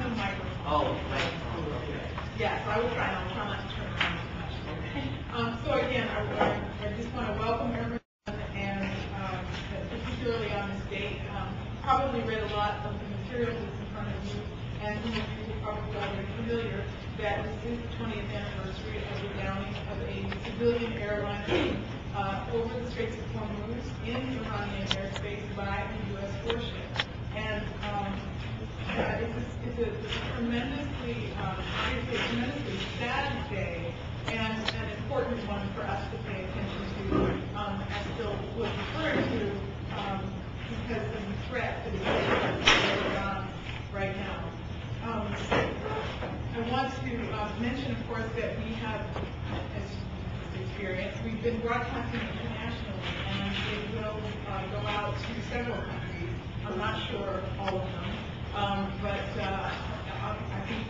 no microphone. Oh, microphone. Okay. Yes, I will try. I'll try not to turn around too much. So again, I just want to welcome everyone, and particularly on this date. Probably read a lot of the materials that's in front of you, and some of you are probably already familiar that this is the 20th anniversary of the downing of a civilian airline over the Straits of Hormuz in Iranian airspace by a U.S. warship. And it's a tremendously sad day and an important one for us to pay attention to, as Bill was referring to, because of the threat that is going on right now. I want to mention, of course, that we have, as experience, we've been broadcasting internationally, and it will go out to several countries. I'm not sure all of them, but I think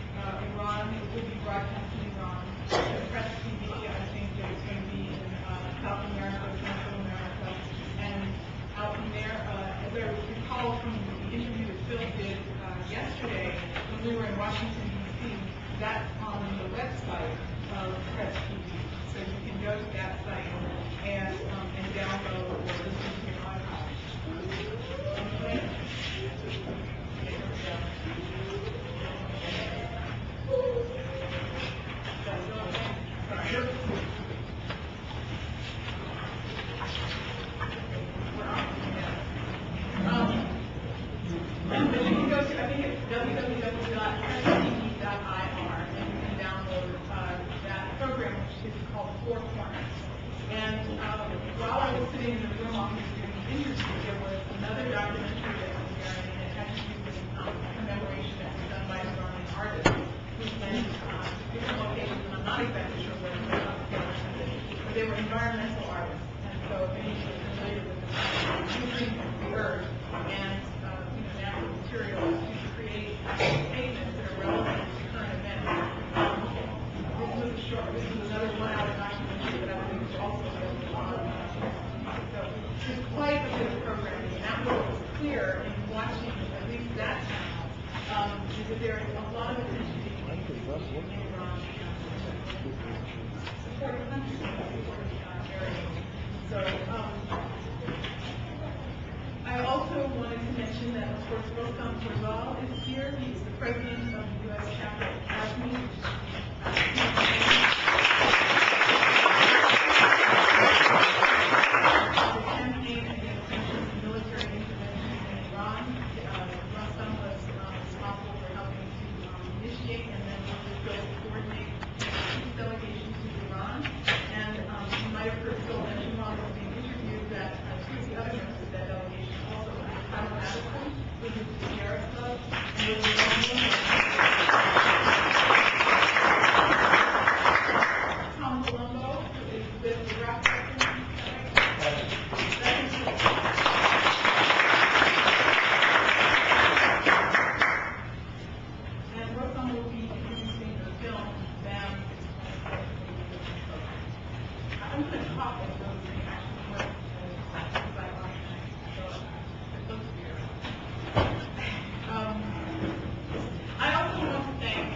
Iran will be broadcasting Iran. Press TV, I think that it's going to be in South America, Central America, and out in there, as I recall from the interview that Phil did yesterday when we were in Washington, D.C., that's on the website of Press TV. So you can go to that site and download or listen to your archive. Okay? And then you can go to, I think it's www.presstv.ir, and you can download that program, which is called Four Corners. And while I was sitting in the room on this interview, there was another documentary that was there, and it had to do with commemoration that was done by Iranian artists who went to different locations, and I'm not exactly sure where they were, but they were environmental artists. And so if any of you are familiar with using the earth and natural materials to create statements that are relevant to current events. This is another 1 hour documentary that I think is also available on. So there's quite a bit of programming, and that was clear in watching at least that channel, is that there is a lot of attention in Iran support the country, support the area. So I also wanted to mention that, of course, Rostam Torzal is here. He's the president of the U.S. chapter of Kashmir. The campaign against sanctions and military intervention in Iran. Rostam was responsible for helping to initiate and then coordinate peace delegations to Iran. And you might have heard Phil mention while he was being interviewed that two of the other members of that delegation also Anneversery, which is the Sierra Club, and with the Tom Colombo, who is with the Rock Records. And Rostam will be introducing the film, Down. I'm going to talk as though they actually work. I also want to thank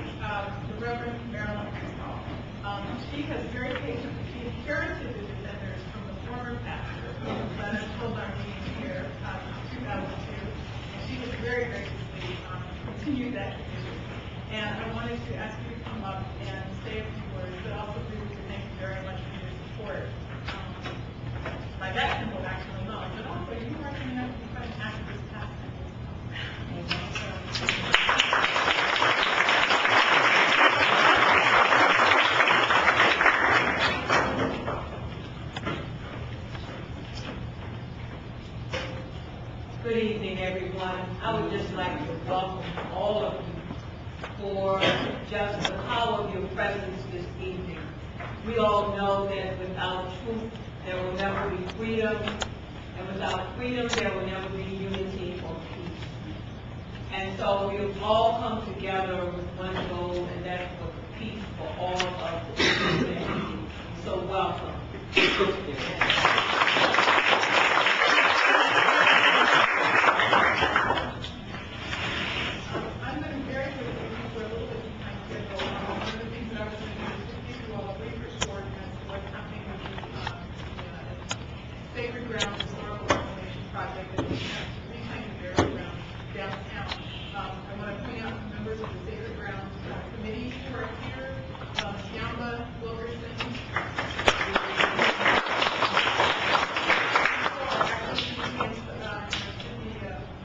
the Reverend Marilyn Crystal. She has very patiently, she inherited the defenders from the former pastor who held our meeting here in 2002, and she has very graciously continued that tradition. And I wanted to ask you to come up and say a few words, but also really to thank you very much for your support. By that symbol actually alone, but also you are coming up to be quite an activist past Good evening, everyone. I would just like to welcome all of you for just the power of your presence this evening. We all know that without truth, there will never be freedom, and without freedom, there will never be unity or peace. And so we've all come together with one goal, and that's for peace for all of the humanity. So welcome. I'm going to very quickly underground historical reclamation project that we have to reclaim the burial ground downtown. I want to point out the members of the Sacred Grounds Committee who are here. Yamba Wilkerson.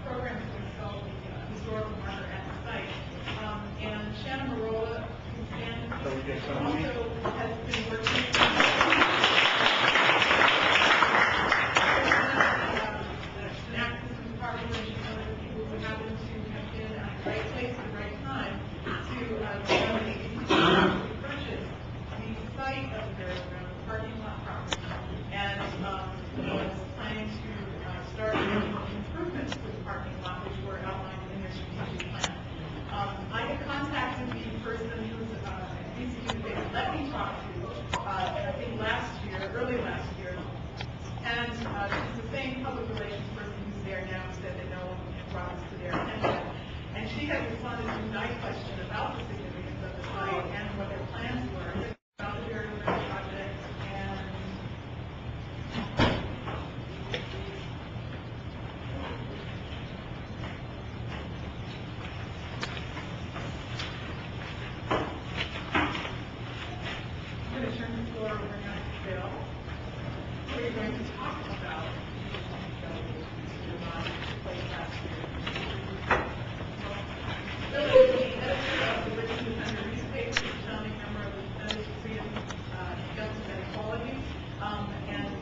Program to install the historical marker at the site. And Shannon Marola, who also has been working an activist department and other people who happen to have been at the right place at the right time to purchase the site of the burial ground, the parking lot property, and was planning to start making improvements to the parking lot, which were outlined in their strategic plan. I had contacted the person who's they let me talk to, I think early last year, and she's the same public relations person who's there now, who said that no one brought this to their attention. And she had responded to my question about the significance of the site and what their plans were about the burial ground project, and I'm going to turn the floor over now to Bill. We're going to talk about Bill is the editor of the Richmond newspaper, a founding member of the Defenders of Freedom, Justice, and Equality, and the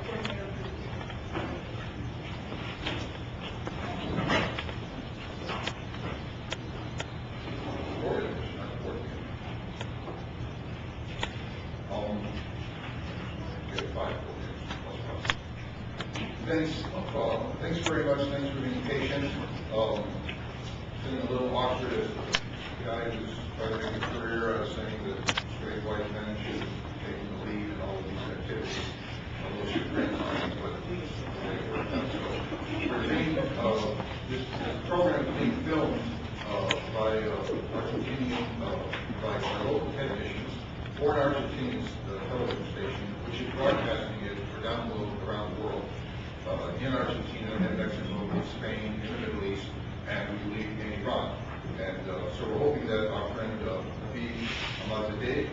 coordinator of the Thanks very much. Thanks for being patient. It's been a little awkward as a guy who's trying to make a career out of saying that straight white men should be taking the lead in all of these activities. A little chagrin, but this program is being filmed by Argentinian, by our local technicians for an Argentinian television station, which is broadcasting it for download around the world. In Argentina, in Mexico, in Spain, in the Middle East, and we believe in Iran. And so we're hoping that our friend Nabi Ahmadzadeh is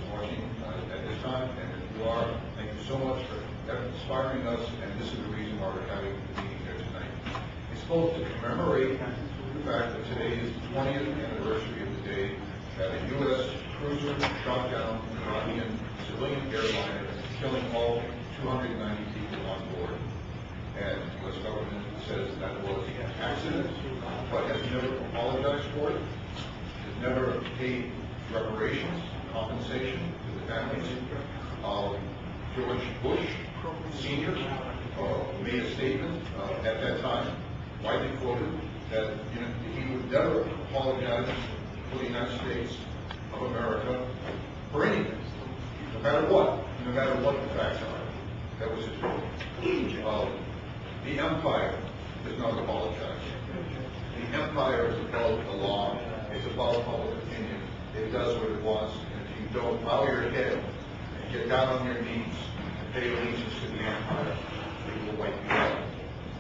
watching at this time. And if you are, thank you so much for inspiring us. And this is the reason why we're having the meeting here tonight. It's supposed to commemorate the fact that today is the 20th anniversary of the day that a U.S. cruiser shot down an Iranian civilian airliner, killing all 290 people on board. And the U.S. government says that was an accident, but has never apologized for it, has never paid reparations, compensation to the families. George Bush Sr. Made a statement at that time, widely quoted, that he would never apologize for the United States of America for anything, no matter what the facts are. That was his quote. The empire does not apologize. The empire is above the law. It's above public opinion. It does what it wants. And if you don't bow your head and get down on your knees and pay allegiance to the empire, it will wipe you out.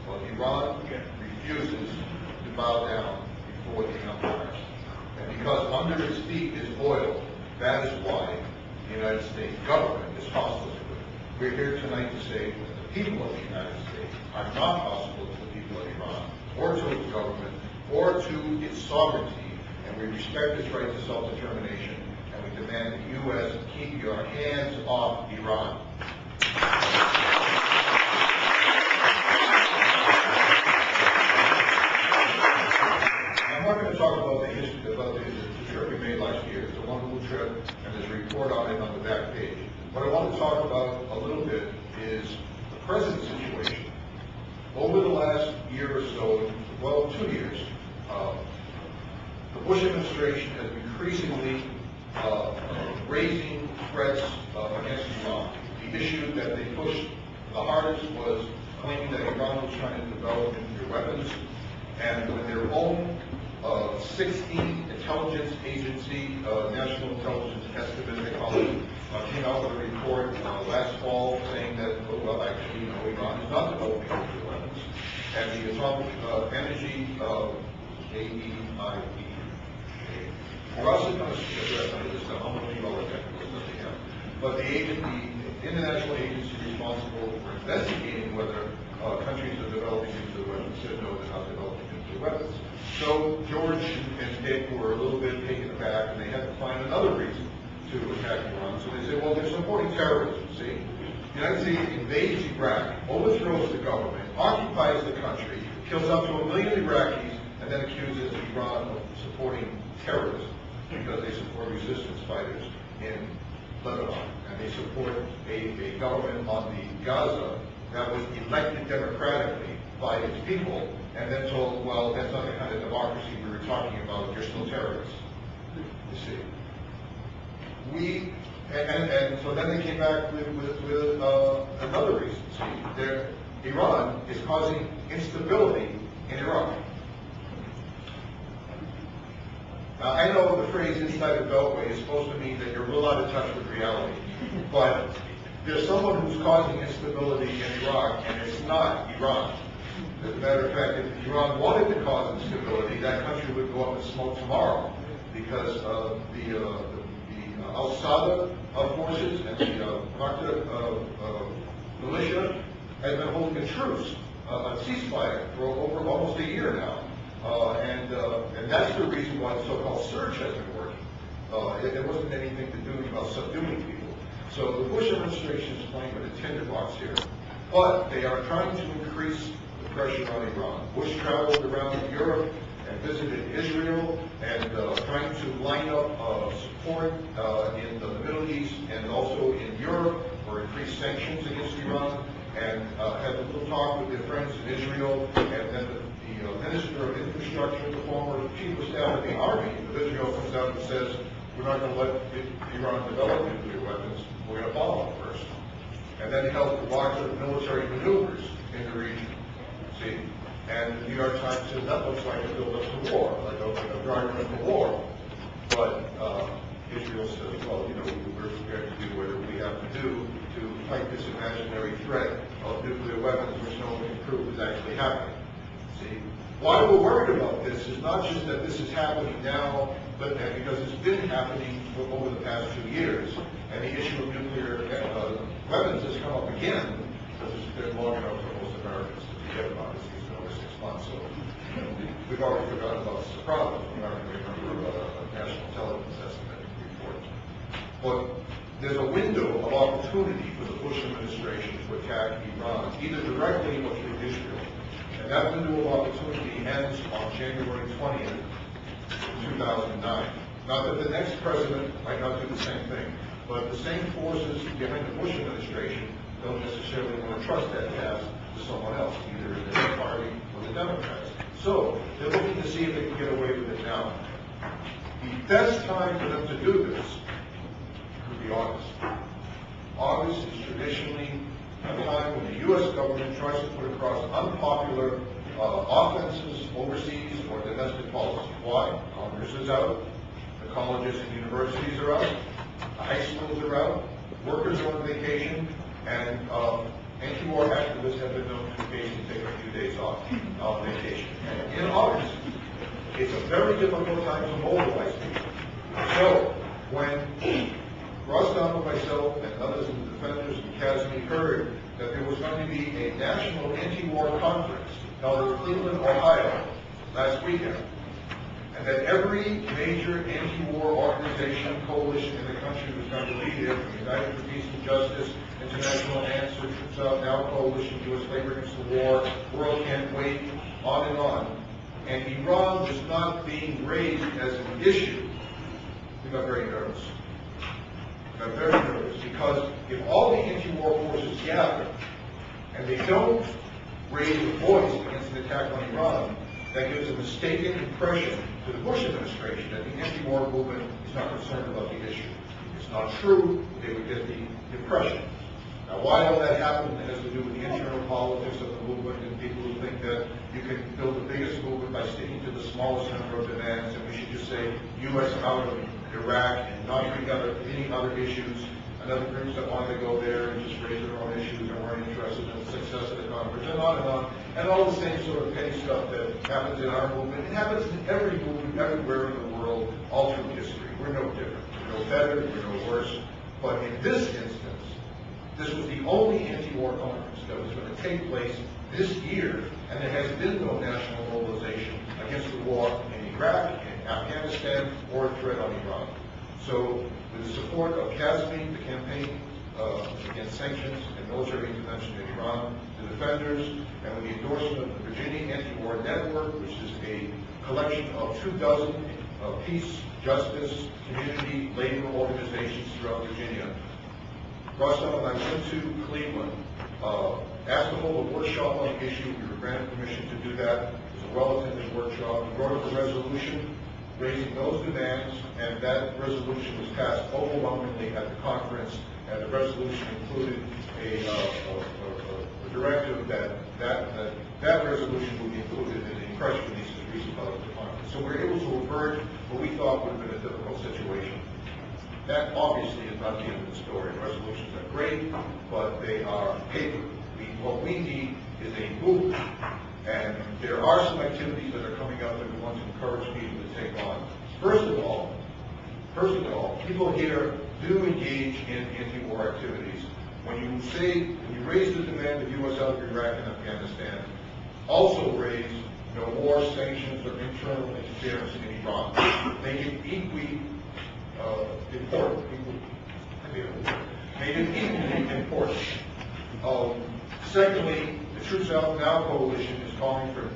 Well, Iran refuses to bow down before the empire. And because under its feet is oil, that is why the United States government is hostile to it. We're here tonight to say that the people of the United States are not hostile to the people of Iran, or to its government, or to its sovereignty, and we respect its right to self-determination, and we demand the U.S. keep your hands off Iran. I'm not going to talk about the history, about the trip we made last year. It's a wonderful trip, and there's a report on it on the back page. What I want to talk about a little bit is the present situation. Over the last year or so, well, 2 years, the Bush administration has been increasingly raising threats against Iran. The issue that they pushed the hardest was claiming that Iran was trying to develop nuclear weapons, and when their own 16 intelligence agency, national intelligence estimate, they call it, came out with a report last fall saying that, well, actually, is not developing nuclear weapons, and the Atomic Energy AEIE. For us, it's going to address some of this stuff. I'm going to leave all the technical stuff they have. But the international agency responsible for investigating whether countries are developing nuclear weapons said no, they're not developing nuclear weapons. So George and Dick were a little bit taken aback, and they had to find another reason to attack Iran. So they said, well, they're supporting terrorism, see? The United States invades Iraq, overthrows the government, occupies the country, kills up to 1 million Iraqis, and then accuses Iran of supporting terrorism because they support resistance fighters in Lebanon, and they support a government on the Gaza that was elected democratically by its people, and then told, well, that's not the kind of democracy we were talking about, you're still terrorists, you see. And so then they came back with another reason. See, Iran is causing instability in Iraq. Now, I know the phrase inside the Beltway is supposed to mean that you're real out of touch with reality, but there's someone who's causing instability in Iraq, and it's not Iran. As a matter of fact, if Iran wanted to cause instability, that country would go up in smoke tomorrow, because the al-Sada forces and the Naqta militia have been holding a truce, a ceasefire, for over almost a year now. And that's the reason why the so-called surge has been working. It wasn't anything to do about subduing people. So the Bush administration is playing with a tinderbox here. But they are trying to increase the pressure on Iran. Bush traveled around Europe and visited Israel, and trying to line up support in the Middle East and also in Europe for increased sanctions against Iran, and had a little talk with their friends in Israel, and then the Minister of Infrastructure, the former Chief of Staff of the Army of Israel, comes out and says, we're not going to let Iran develop nuclear weapons, we're going to bomb them first. And then he held provocative military maneuvers in the region, see? And the New York Times says that looks like a build-up to war, like a driver for war. But Israel says, well, you know, we're prepared to do whatever we have to do to fight this imaginary threat of nuclear weapons, which no one can prove is actually happening. See, why we're worried about this is not just that this is happening now, but because it's been happening over the past 2 years, and the issue of nuclear weapons has come up again because it's been long enough for most Americans to forget about it. It's been over 6 months, so we've already forgotten about the problem. We're not going to remember a national intelligence estimate report. But there's a window of opportunity for the Bush administration to attack Iran, either directly or through Israel. And that window of opportunity ends on January 20th, 2009. Not that the next president might not do the same thing, but the same forces behind the Bush administration don't necessarily want to trust that task to someone else, either the Democratic Party or the Democrats. So they're looking to see if they can get away with it now. The best time for them to do this would be August. August is traditionally a time when the U.S. government tries to put across unpopular offenses overseas or domestic policy. Why? Congress is out, the colleges and universities are out, the high schools are out, workers are on vacation, and anti-war activists have been known to occasionally take a few days off on vacation. In August, it's a very difficult time to mobilize people. So when Rostam and myself and others in the Defenders and Casimir heard that there was going to be a national anti-war conference held in Cleveland, Ohio last weekend, and that every major anti-war organization, coalition in the country was going to be there, from United for Peace and Justice, International Answer, Troops Out Now Coalition, U.S. Labor Against the War, World Can't Wait, on and on. And Iran was not being raised as an issue. We got very nervous. I'm very nervous because if all the anti-war forces gather and they don't raise a voice against an attack on Iran, that gives a mistaken impression to the Bush administration that the anti-war movement is not concerned about the issue. It's not true. They would get the impression. Now, why all that happened has to do with the internal politics of the movement and people who think that you can build the biggest movement by sticking to the smallest number of demands, and we should just say U.S. out of Iraq and not bring up any other issues, and other groups that wanted to go there and just raise their own issues and weren't interested in the success of the on, and all the same sort of petty stuff that happens in our movement. It happens in every movement, everywhere in the world, all through history. We're no different. We're no better, we're no worse. But in this instance, this was the only anti-war conference that was going to take place this year, and there has been no national mobilization against the war in Iraq, in Afghanistan, or a threat on Iran. So, with the support of CASME, the Campaign Against Sanctions and Military Intervention in Iran, the defenders, and with the endorsement of the Virginia Anti-War Network, which is a collection of 24 peace, justice, community, labor organizations throughout Virginia, Russell and I went to Cleveland, asked to hold a workshop on the issue. We were granted permission to do that. It was a well-attended workshop. We wrote up a resolution raising those demands, and that resolution was passed overwhelmingly at the conference, and the resolution included a directive that resolution would be included in the press releases recently at the conference. So we were able to avert what we thought would have been a difficult situation. That obviously is not the end of the story. Resolutions are great, but they are paper. What we need is a movement. And there are some activities that are coming up that we want to encourage people to take on. First of all, people here do engage in anti-war activities. When you raise the demand of U.S. out of Iraq and Afghanistan, also raise no more sanctions or internal interference in Iran. Make it equally important. Made it equally important. Secondly, the Troops Out Now Coalition is calling for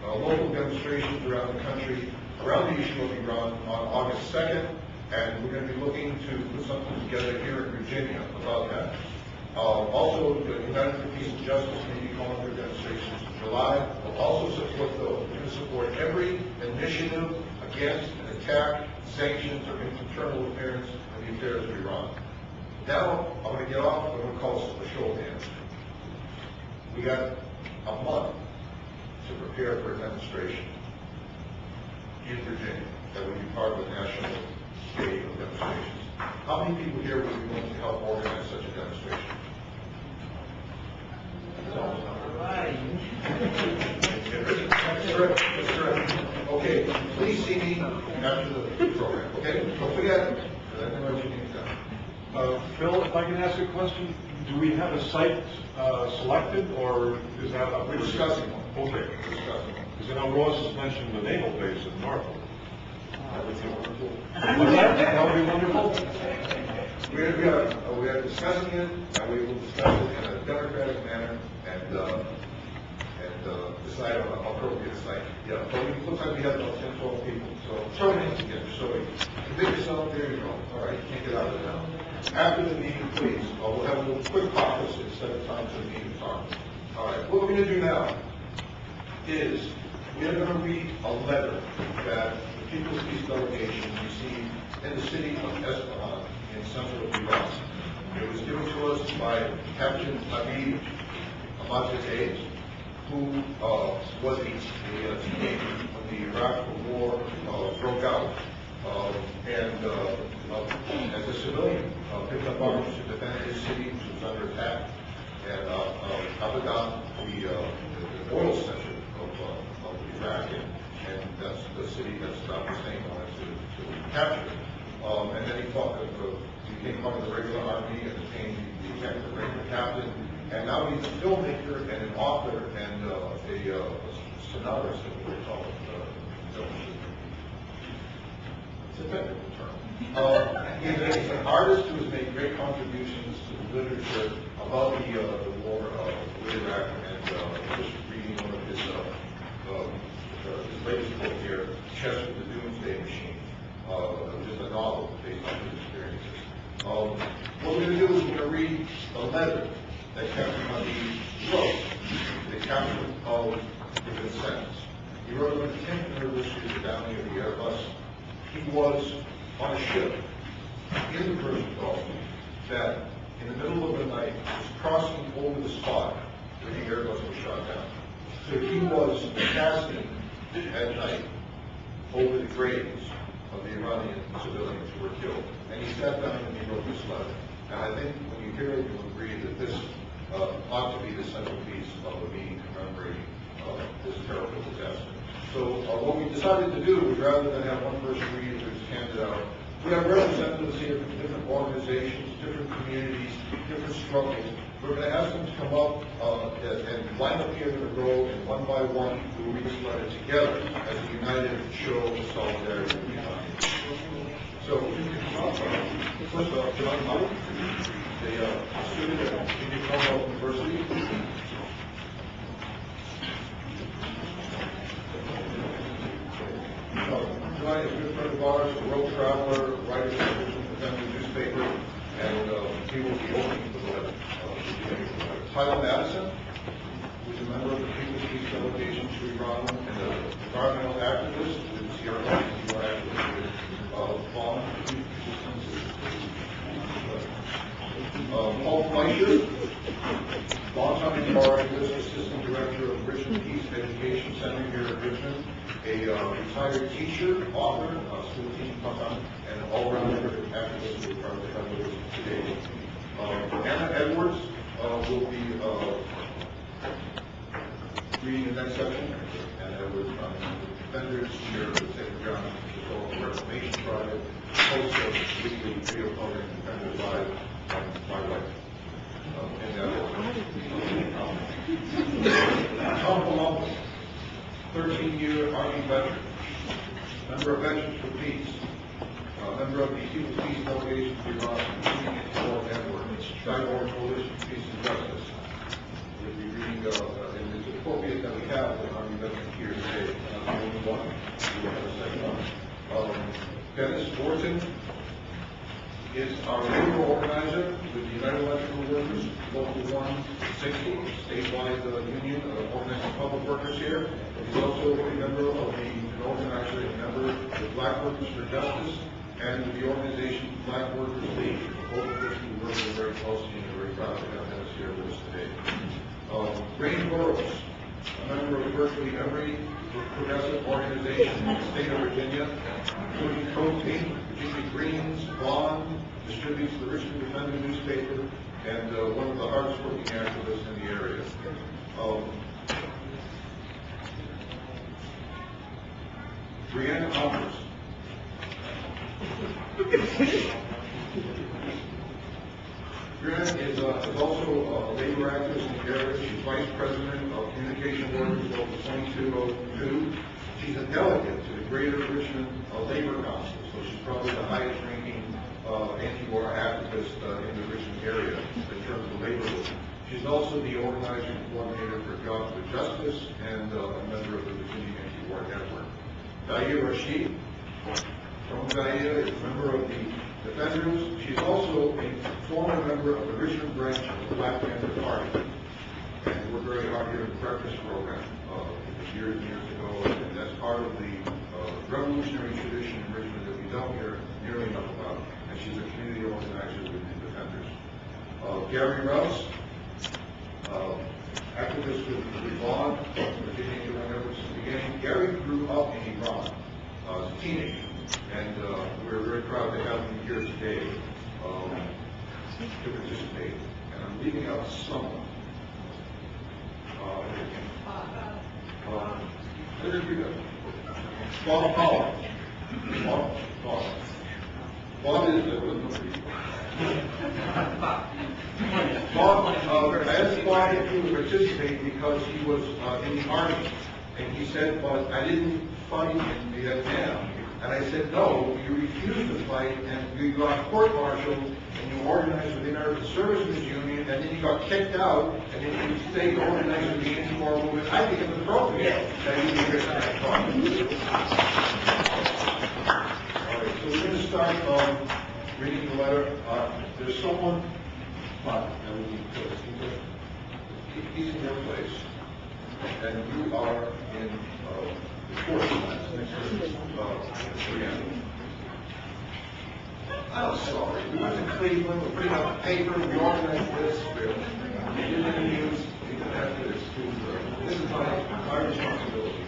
local demonstrations around the country around the issue of Iran on August 2nd, and we're going to be looking to put something together here in Virginia about that. Also, the United for Peace and Justice may be calling for demonstrations in July. We'll also support those. We're going to support every initiative against an attack, sanctions, or internal interference in the affairs of Iran. Now, I'm going to get off. I'm going to call a show of hands. We got a month to prepare for a demonstration in Virginia that would be part of the national day of demonstrations. How many people here would be willing to help organize such a demonstration? Okay, please see me after the program, okay? Don't forget, I know what you need to. Phil, if I can ask a question, do we have a site selected, or is that up? We're discussing one. Okay. We're discussing one. Because I know Ross has mentioned the naval base in Norfolk. That would be wonderful. That would be wonderful. We are discussing it, and we will discuss it in a democratic manner and decide on an appropriate site. Yeah, but it looks like we have about 10, 12 people. So throw it in together. So commit yourself. There you go. All right, you can't get out of it now. After the meeting, please, we'll have a little quick caucus instead of time for the meeting to talk. All right, what we're going to do now is we're going to read a letter that the People's Peace Delegation received in the city of Isfahan in central Iran. It was given to us by Captain Habib Ahmadinejad, who was a teenager when the Iraq War broke out. As a civilian, picked up arms to defend his city, which was under attack, and Abadan, the oil center of Iraq, and that's the city that Saddam Hussein wanted to capture. And then he became part of the regular army and became the regular captain. And now he's a filmmaker and an author and a scenarist, as we call it. It's a technical term. He's an artist who has made great contributions to the literature about the war with Iraq, and just reading one of his latest book here, Chess with the Doomsday Machine, which is a novel based on his experiences. What we're going to do is we're going to read a letter that Captain Habib wrote, the captain of the good sentence. He wrote on the 10th anniversary of the downing of the Airbus. He was on a ship in the Persian Gulf that, in the middle of the night, was crossing over the spot where the Airbus was shot down. So he was passing at night over the graves of the Iranian civilians who were killed. And he sat down and he wrote this letter. And I think when you hear it, you'll agree that this ought to be the central piece of a meeting commemorating this terrible disaster. So what we decided to do was, rather than have one person read it, just hand it out. We have representatives here from different organizations, different communities, different struggles. We're going to ask them to come up and line up here in a row, and one by one, we'll read this letter together as a united show of solidarity. So, first off, John Mott, a student at Indiana University. Tonight is a good friend of ours, a world traveler, writer for the Richmond Passenger newspaper, and he will be opening the letter. Tyler Madison, who is a member of the People's Peace Delegation to Iran and an environmental activist with Sierra Leone, activist with Vaughn. Paul Fleischer, longtime environmentalist, assistant director of Richmond Peace Education Center here at Richmond, a retired teacher, author, school teaching consultant, and an all-rounder activist with the Federalists today. Anna Edwards will be reading the next section. Anna Edwards, defenders here at the Sacred Ground Historical Reformation Project, host of the weekly video program Defenders Live on my wife. Tom Columbus, 13-year Army veteran, member of Veterans for Peace, member of the People's Peace Delegation to Iran, and Network, Guidewire Coalition for Peace and Justice. We'll be reading, and it's appropriate that we have an Army veteran here today. Only one. We will have a second one. Dennis Orton is our labor organizer with the United Electrical Workers, Local 160, statewide union of organizing public workers here. He's also a member of an organizer and member of the Black Workers for Justice and the organization Black Workers League, both of which we work with very closely and very proud to have Dennis here with us today. Rain Burrows, a member of virtually every progressive organization in the state of Virginia, including Protein, Virginia Greens, Bond, distributes the Richmond Defender newspaper, and one of the hardest working activists in the area. Brianna Alvarez. Brianna is also a labor activist in the area. She's vice president of Communication Workers Local 2202. She's a delegate to the Greater Richmond Labor Council, so she's probably the highest ranking anti-war activist in the Richmond area in terms of labor movement. She's also the organizing coordinator for Jobs with Justice and a member of the Virginia Anti-War Network. Dahlia Rashid from Dahlia is a member of the Defenders. She's also a former member of the Richmond branch of the Black Panther Party. And worked very hard here in the breakfast program years and years ago, and that's part of the revolutionary tradition in Richmond that we don't hear nearly enough about. And she's a community organizer with the Defenders. Gary Rouse, activist with Vaughn, Virginia, whenever since the beginning. Gary grew up in Iran as a teenager, and we're very proud to have him here today to participate. And I'm leaving out someone. Bob Powell. Bob is Bob, I asked Bob if he would participate because he was in the Army. And he said, but I didn't fight in Vietnam. And I said, no, you refused to fight, and you got court-martialed, and you organized with the American Servicemen's Union, and then you got kicked out, and then you stayed organized with the anti-war movement. I think it's appropriate that you be here tonight. All right, so we're going to start reading the letter. There's someone, he's in your place, and you are in the fourth class next to Brianna. I'm sorry. We went to Cleveland, we put out the paper, we organized this, we did interviews, we did that for this school. This is my responsibility.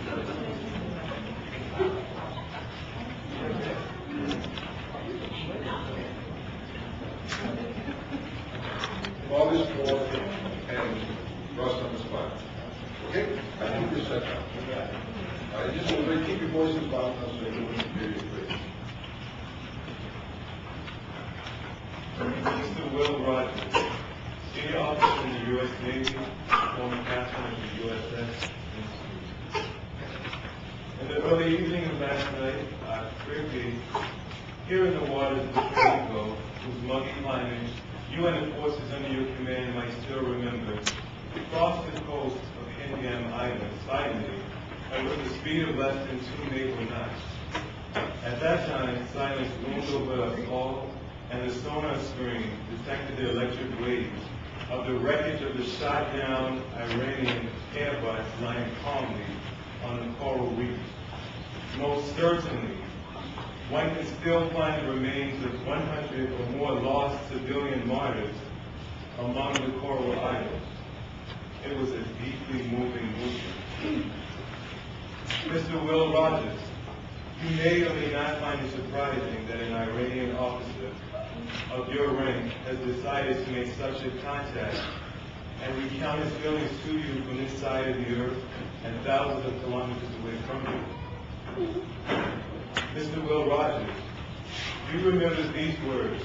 August 4th, and Okay, I think we're set up. All right, just keep your voices loud enough so everyone can hear you clearly. Mr. Will Rogers, senior officer in the U.S. Navy, former captain of the USS Institute. In the early evening of last night, briefly, here in the waters of the Pacific, whose muggy climate you and the forces under your command might still remember, crossed the coast of Indian Island silently and with the speed of less than 2 naval knots. At that time, silence loomed over us all, and the sonar screen detected the electric waves of the wreckage of the shot-down Iranian Airbus lying calmly on the coral reefs. Most certainly, one can still find the remains of 100 or more lost civilian martyrs among the coral islands. It was a deeply moving movement. Mr. Will Rogers, you may or may not find it surprising that an Iranian officer of your rank has decided to make such a contact and recount his feelings to you from this side of the earth and thousands of kilometers away from you. Mr. Will Rogers, you remember these words: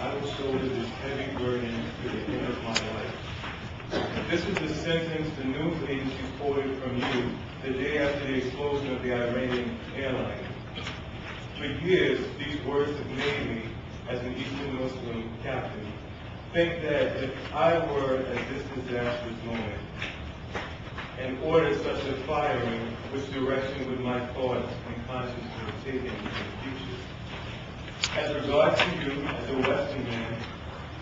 I will shoulder this heavy burden to the end of my life. This is the sentence the news agency quoted from you the day after the explosion of the Iranian airline. For years, these words have made me, as an Eastern Muslim captain, think that if I were at this disastrous moment and ordered such a firing, which direction would my thoughts and conscience have taken in the future? As regards to you, as a Western man,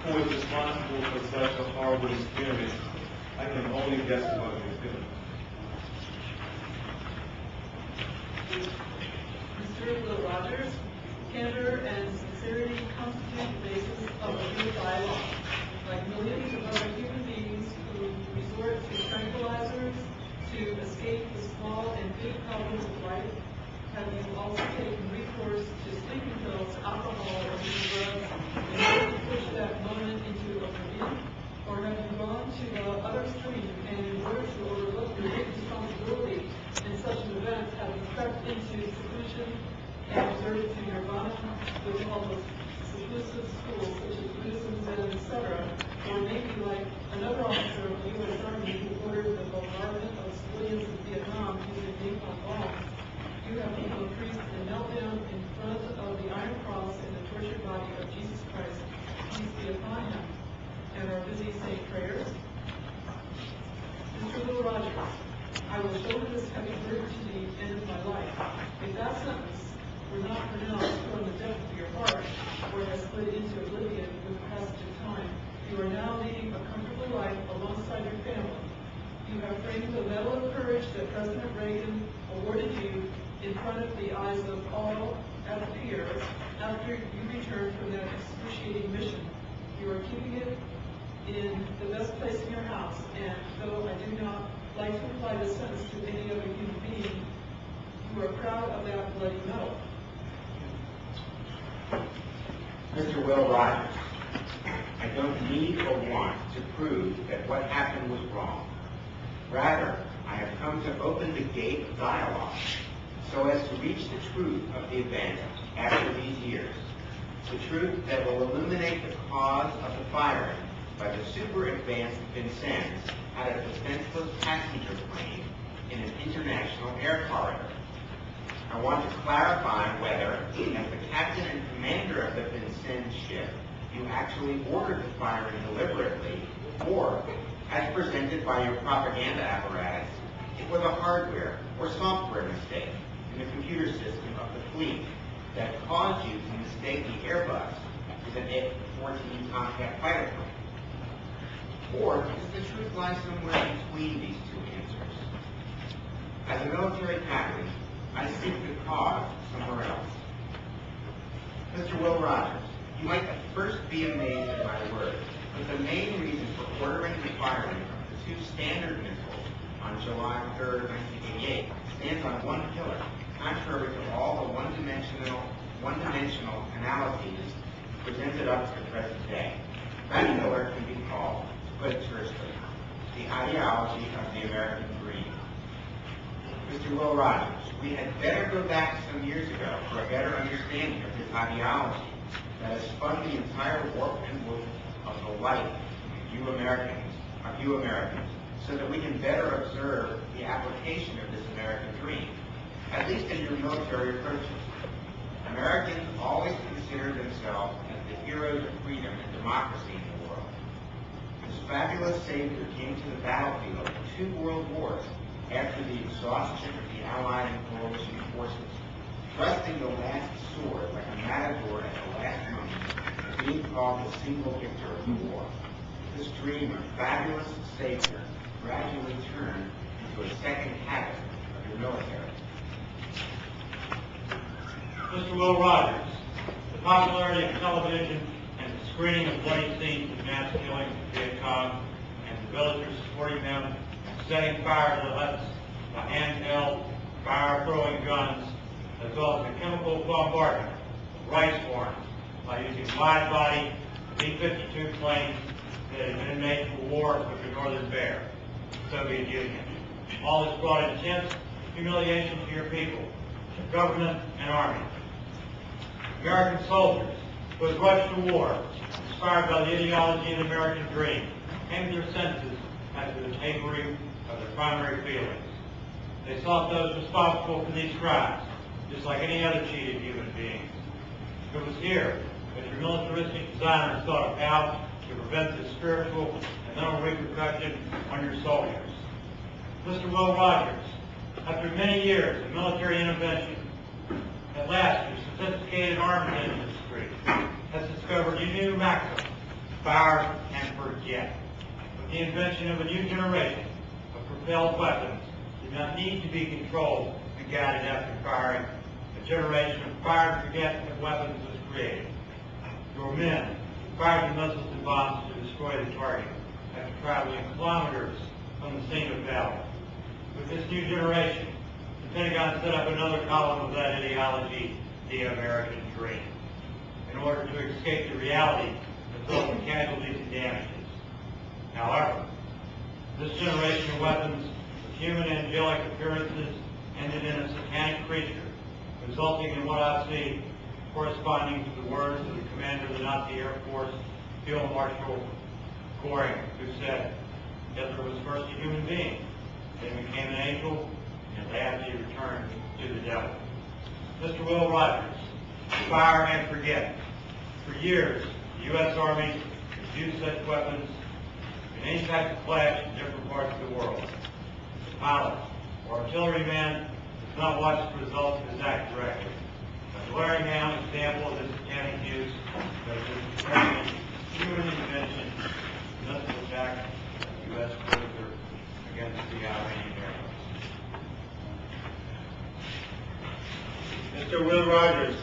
who is responsible for such a horrible experience, I can only guess what you're feeling. Mr. Will Rogers, candor and sincerity constitute the basis of a good dialogue. Like millions of other human beings who resort to tranquilizers to escape the small and big problems of life, have you also taken recourse to sleeping pills, alcohol, or drugs in order to push that moment into oblivion? Or have you gone to the other extreme and in order to overlook your big responsibility in such an event, have you crept into seclusion and observed to nirvana with all those seclusive schools such as Buddhism, Zen, etc.? Or maybe like another officer of the U.S. Army who ordered the bombardment of civilians in Vietnam using napalm bombs, you have become a priest and knelt down in front of the Iron Cross and the tortured body of Jesus Christ, peace be upon him, and are busy saying prayers? Mr. Will Rogers, I will shoulder this heavy burden to the end of my life. If that sentence were not pronounced from the depth of your heart, or has slid into oblivion with the passage of time, you are now leading a comfortable life alongside your family. You have framed the medal of courage that President Reagan awarded you in front of the eyes of all at the piers after you returned from that excruciating mission. You are keeping it in the best place in your house, and though I do not like to apply this sentence to any other human being, you are proud of that bloody medal. Mr. Will Rogers, I don't need or want to prove that what happened was wrong. Rather, I have come to open the gate of dialogue so as to reach the truth of the event after these years. The truth that will illuminate the cause of the firing by the super advanced Vincennes at a defenseless passenger plane in an international air corridor. I want to clarify whether, as the captain and commander of the Vincennes ship, you actually ordered the firing deliberately, or, as presented by your propaganda apparatus, it was a hardware or software mistake in the computer system of the fleet that caused you to mistake the Airbus with an F-14 Tomcat fighter plane. Or does the truth lie somewhere between these two answers? As a military captain, I seek the cause somewhere else. Mr. Will Rogers, you might at first be amazed at my words, but the main reason for ordering the firing of the two Standard missiles on July 3rd, 1988 stands on one pillar, contrary to all the one-dimensional analyses presented up to the present day. That pillar can be called, to put it tersely, the ideology of the American dream. Mr. Will Rogers, we had better go back some years ago for a better understanding of this ideology that has spun the entire warp and woof of the life of you Americans, so that we can better observe the application of this American dream, at least in your military approaches. Americans always consider themselves as the heroes of freedom and democracy in the world. This fabulous savior came to the battlefield of 2 world wars after the exhaustion of the Allied and coalition forces, thrusting the last sword like a matador at the last moment, and being called the single victor of the war. This dream of fabulous savior gradually turned into a second habit of your military. Mr. Will Rogers, the popularity of television and the screening of bloody scenes of mass killings of Viet Cong and the villagers supporting them and setting fire to the huts by handheld, fire-throwing guns, as well as the chemical bombardment of rice farms by using wide-body B-52 planes that had been made for war with the Northern Bear, the Soviet Union. All this brought intense humiliation to your people, the government and army. American soldiers who had rushed to war, inspired by the ideology of the American dream, came to their senses after the tapering of their primary feelings. They sought those responsible for these crimes, just like any other cheated human beings. It was here that your militaristic designers thought of how to prevent the spiritual and mental repercussion on your soldiers. Mr. Will Rogers, after many years of military intervention, at last your sophisticated armament industry has discovered a new maxim: fire and forget. With the invention of a new generation of propelled weapons that do not need to be controlled and guided after firing, a generation of fire and forget weapons was created. Your men fired the missiles and bombs to destroy the target after traveling kilometers from the scene of battle. With this new generation, the Pentagon set up another column of that ideology, the American dream, in order to escape the reality of resulting casualties and damages. However, this generation of weapons with human angelic appearances ended in a satanic creature, resulting in what I see corresponding to the words of the commander of the Nazi Air Force, Field Marshal Goring, who said, Hitler was first a human being, then became an angel, and lastly returned to the devil. Mr. Will Rogers, fire and forget. For years, the U.S. Army has used such weapons in any type of clash in different parts of the world. The pilot or artilleryman does not watch the results of his act directly. A glaring now example of this satanic use of this human invention, the missile attack of the U.S. cruiser against the Iranian Air. Mr. Will Rogers,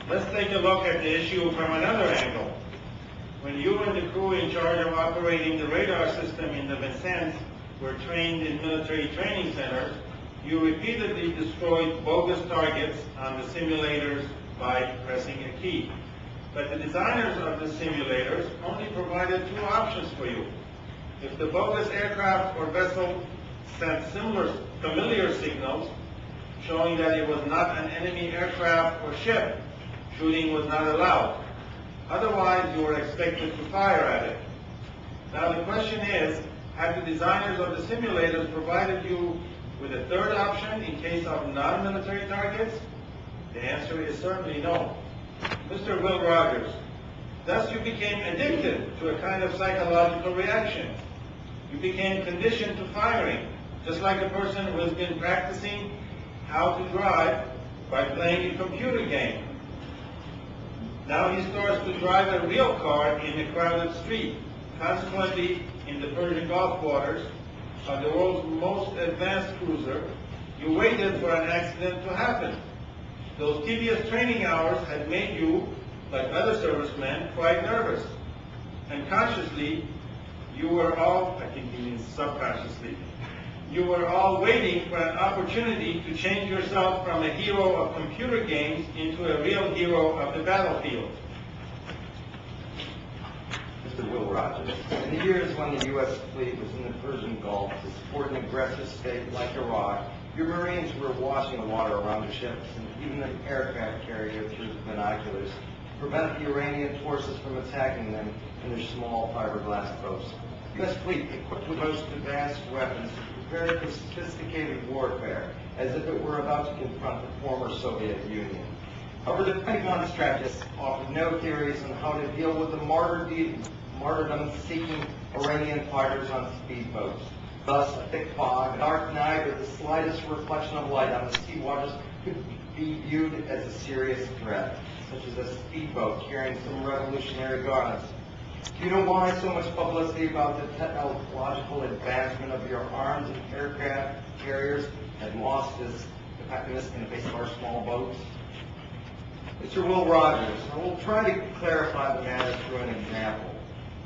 let's take a look at the issue from another angle. When you and the crew in charge of operating the radar system in the Vincennes were trained in military training centers, you repeatedly destroyed bogus targets on the simulators by pressing a key. But the designers of the simulators only provided 2 options for you. If the bogus aircraft or vessel sent familiar signals showing that it was not an enemy aircraft or ship, shooting was not allowed. Otherwise, you were expected to fire at it. Now the question is, have the designers of the simulators provided you with a 3rd option in case of non-military targets? The answer is certainly no. Mr. Will Rogers, thus you became addicted to a kind of psychological reaction. You became conditioned to firing, just like a person who has been practicing how to drive by playing a computer game. Now he starts to drive a real car in a crowded street. Consequently, in the Persian Gulf waters, on the world's most advanced cruiser, you waited for an accident to happen. Those tedious training hours had made you, like other servicemen, quite nervous. And consciously, you were all, I think he means subconsciously, you were all waiting for an opportunity to change yourself from a hero of computer games into a real hero of the battlefield. Mr. Mr. Will Rogers. In the years when the U.S. fleet was in the Persian Gulf to support an aggressive state like Iraq, your Marines were watching the water around your ships and even an aircraft carrier through binoculars to prevent the Iranian forces from attacking them in their small fiberglass boats. The U.S. fleet, equipped with most advanced weapons, prepared for sophisticated warfare as if it were about to confront the former Soviet Union. However, the Pentagon strategists offered no theories on how to deal with the martyrdom-seeking Iranian fighters on speedboats. Thus, a thick fog, a dark night, or the slightest reflection of light on the sea waters could be viewed as a serious threat, such as a speedboat carrying some revolutionary garments. Do you know why so much publicity about the technological advancement of your arms and aircraft carriers had lost its effectiveness in the face of our small boats? Mr. Will Rogers, I will try to clarify the matter through an example.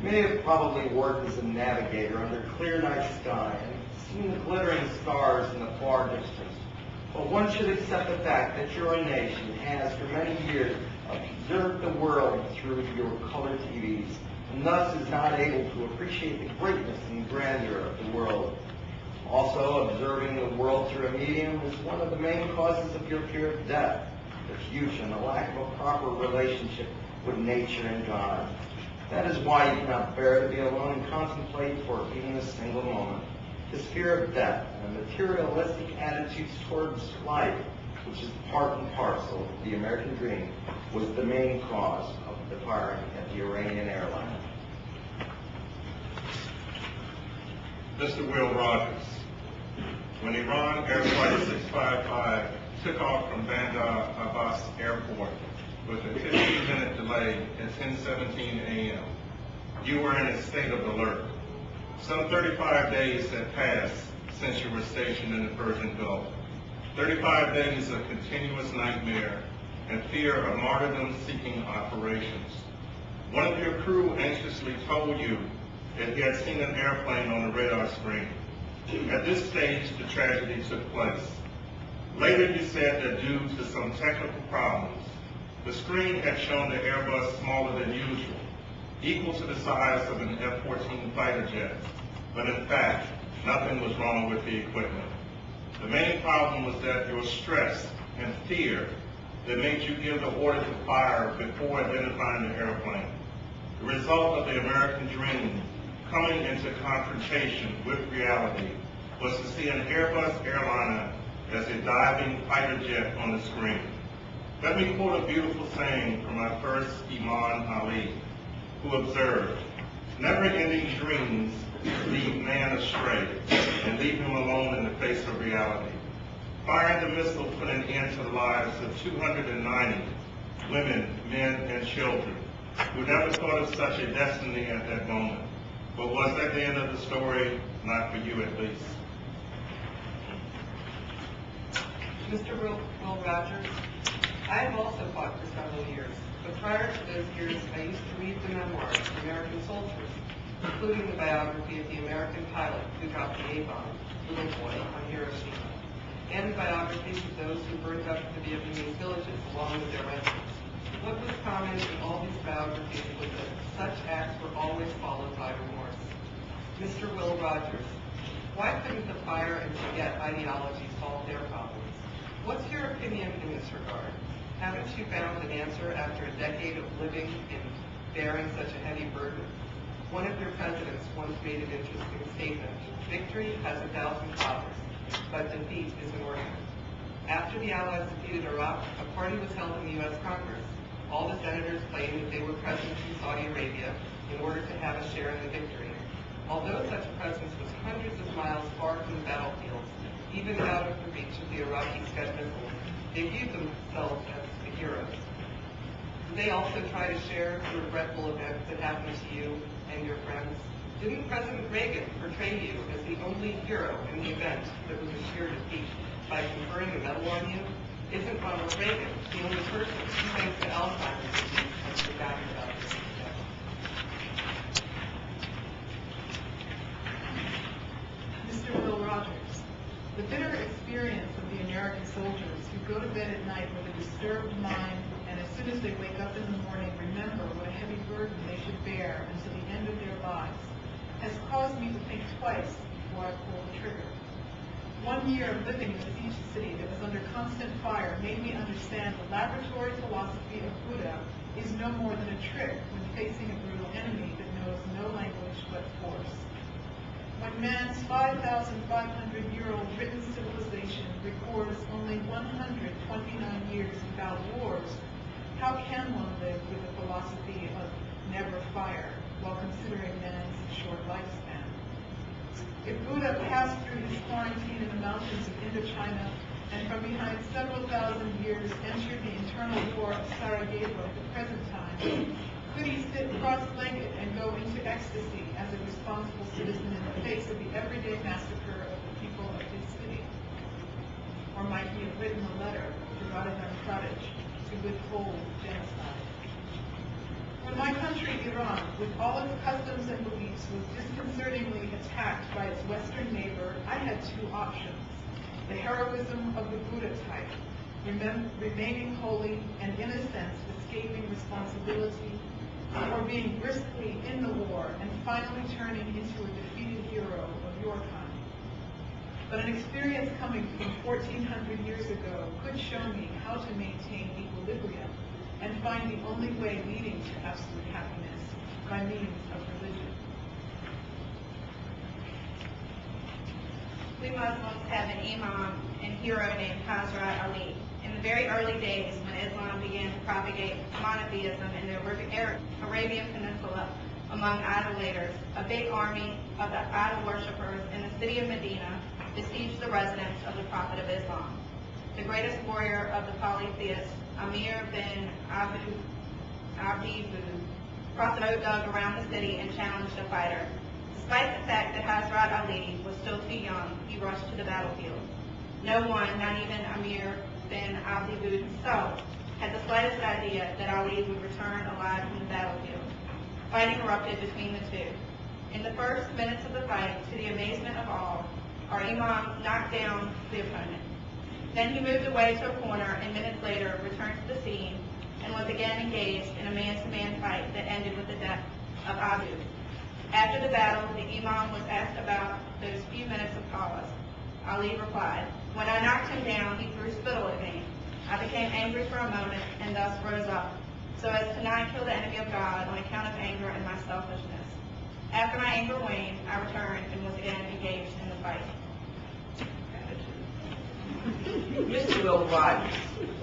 You may have probably worked as a navigator under a clear night sky and seen the glittering stars in the far distance. But one should accept the fact that your nation has for many years observed the world through your color TVs and thus is not able to appreciate the greatness and grandeur of the world. Also, observing the world through a medium is one of the main causes of your fear of death, the future, and the lack of a proper relationship with nature and God. That is why you cannot bear to be alone and contemplate for even a single moment. This fear of death and materialistic attitudes towards life, which is part and parcel of the American dream, was the main cause of the firing at the Iranian airline. Mr. Will Rogers, when Iran Air Flight 655 took off from Bandar Abbas Airport with a 15-minute delay at 10:17 a.m., you were in a state of alert. Some 35 days had passed since you were stationed in the Persian Gulf. 35 days of continuous nightmare and fear of martyrdom-seeking operations. One of your crew anxiously told you that he had seen an airplane on the radar screen. At this stage, the tragedy took place. Later, you said that due to some technical problems, the screen had shown the Airbus smaller than usual, equal to the size of an F-14 fighter jet. But in fact, nothing was wrong with the equipment. The main problem was that your stress and fear that made you give the order to fire before identifying the airplane. The result of the American dream coming into confrontation with reality was to see an Airbus airliner as a diving fighter jet on the screen. Let me quote a beautiful saying from our first Imam Ali, who observed, "Never-ending dreams lead man astray and leave him alone in the face of reality." Firing the missile put an end to the lives of 290 women, men, and children who never thought of such a destiny at that moment. But was that the end of the story? Not for you, at least. Mr. Will Rogers, I have also fought for several years, but prior to those years, I used to read the memoirs of American soldiers, including the biography of the American pilot who dropped the A-bomb, Little Boy, on Hiroshima, and the biographies of those who burned up the Vietnamese villages along with their residents. What was common in all these biographies was that such acts were always followed by remorse. Mr. Will Rogers, why couldn't the fire and forget ideology solve their problems? What's your opinion in this regard? Haven't you found an answer after a decade of living and bearing such a heavy burden? One of your presidents once made an interesting statement. Victory has 1,000 fathers, but defeat is an orphan. After the Allies defeated Iraq, a party was held in the U.S. Congress. All the senators claimed that they were present in Saudi Arabia in order to have a share in the victory. Although such a presence was hundreds of miles far from the battlefields, even out of the reach of the Iraqi Scud missiles, they viewed themselves as the heroes. Did they also try to share the regretful events that happened to you and your friends? Didn't President Reagan portray you as the only hero in the event that was a sheer defeat by conferring a medal on you? Isn't Ronald Reagan the only person who thinks that Alzheimer's disease has forgotten about this today? Mr. Will Rogers, the bitter experience of the American soldiers who go to bed at night with a disturbed mind and as soon as they wake up in the morning, remember what a heavy burden they should bear until the end of their lives, has caused me to think twice before I pull the trigger. 1 year of living in a siege city that was under constant fire made me understand the laboratory philosophy of Buddha is no more than a trick when facing a brutal enemy that knows no language but force. When man's 5,500-year-old written civilization records only 129 years without wars, how can one live with the philosophy of never fire while considering man's short lifespan? If Buddha passed through his quarantine in the mountains of Indochina and from behind several thousand years entered the internal war of Sarajevo at the present time, could he sit cross-legged and go into ecstasy as a responsible citizen in the face of the everyday massacre of the people of his city? Or might he have written a letter to Radhavan Kradich to withhold genocide? When my country, Iran, with all its customs and beliefs, was disconcertingly attacked by its Western neighbor, I had two options: the heroism of the Buddha type, remaining holy and, in a sense, escaping responsibility, or being briskly in the war and finally turning into a defeated hero of your kind. But an experience coming from 1,400 years ago could show me how to maintain equilibrium and find the only way leading to absolute happiness by means of religion. We Muslims have an imam and hero named Hazrat Ali. In the very early days when Islam began to propagate monotheism in the Arabian Peninsula among idolaters, a big army of the idol worshippers in the city of Medina besieged the residence of the Prophet of Islam. The greatest warrior of the polytheists, Amir bin Abdi crossed the road dug around the city and challenged the fighter. Despite the fact that Hazrat Ali was still too young, he rushed to the battlefield. No one, not even Amir bin Abdi himself, had the slightest idea that Ali would return alive from the battlefield. Fighting erupted between the two. In the first minutes of the fight, to the amazement of all, our imam knocked down the opponent. Then he moved away to a corner and minutes later returned to the scene and was again engaged in a man-to-man fight that ended with the death of Abu. After the battle, the imam was asked about those few minutes of pause. Ali replied, "When I knocked him down, he threw spittle at me. I became angry for a moment and thus rose up, so as to not kill the enemy of God on account of anger and my selfishness. After my anger waned, I returned and was again engaged in the fight." Mr. Will Rogers,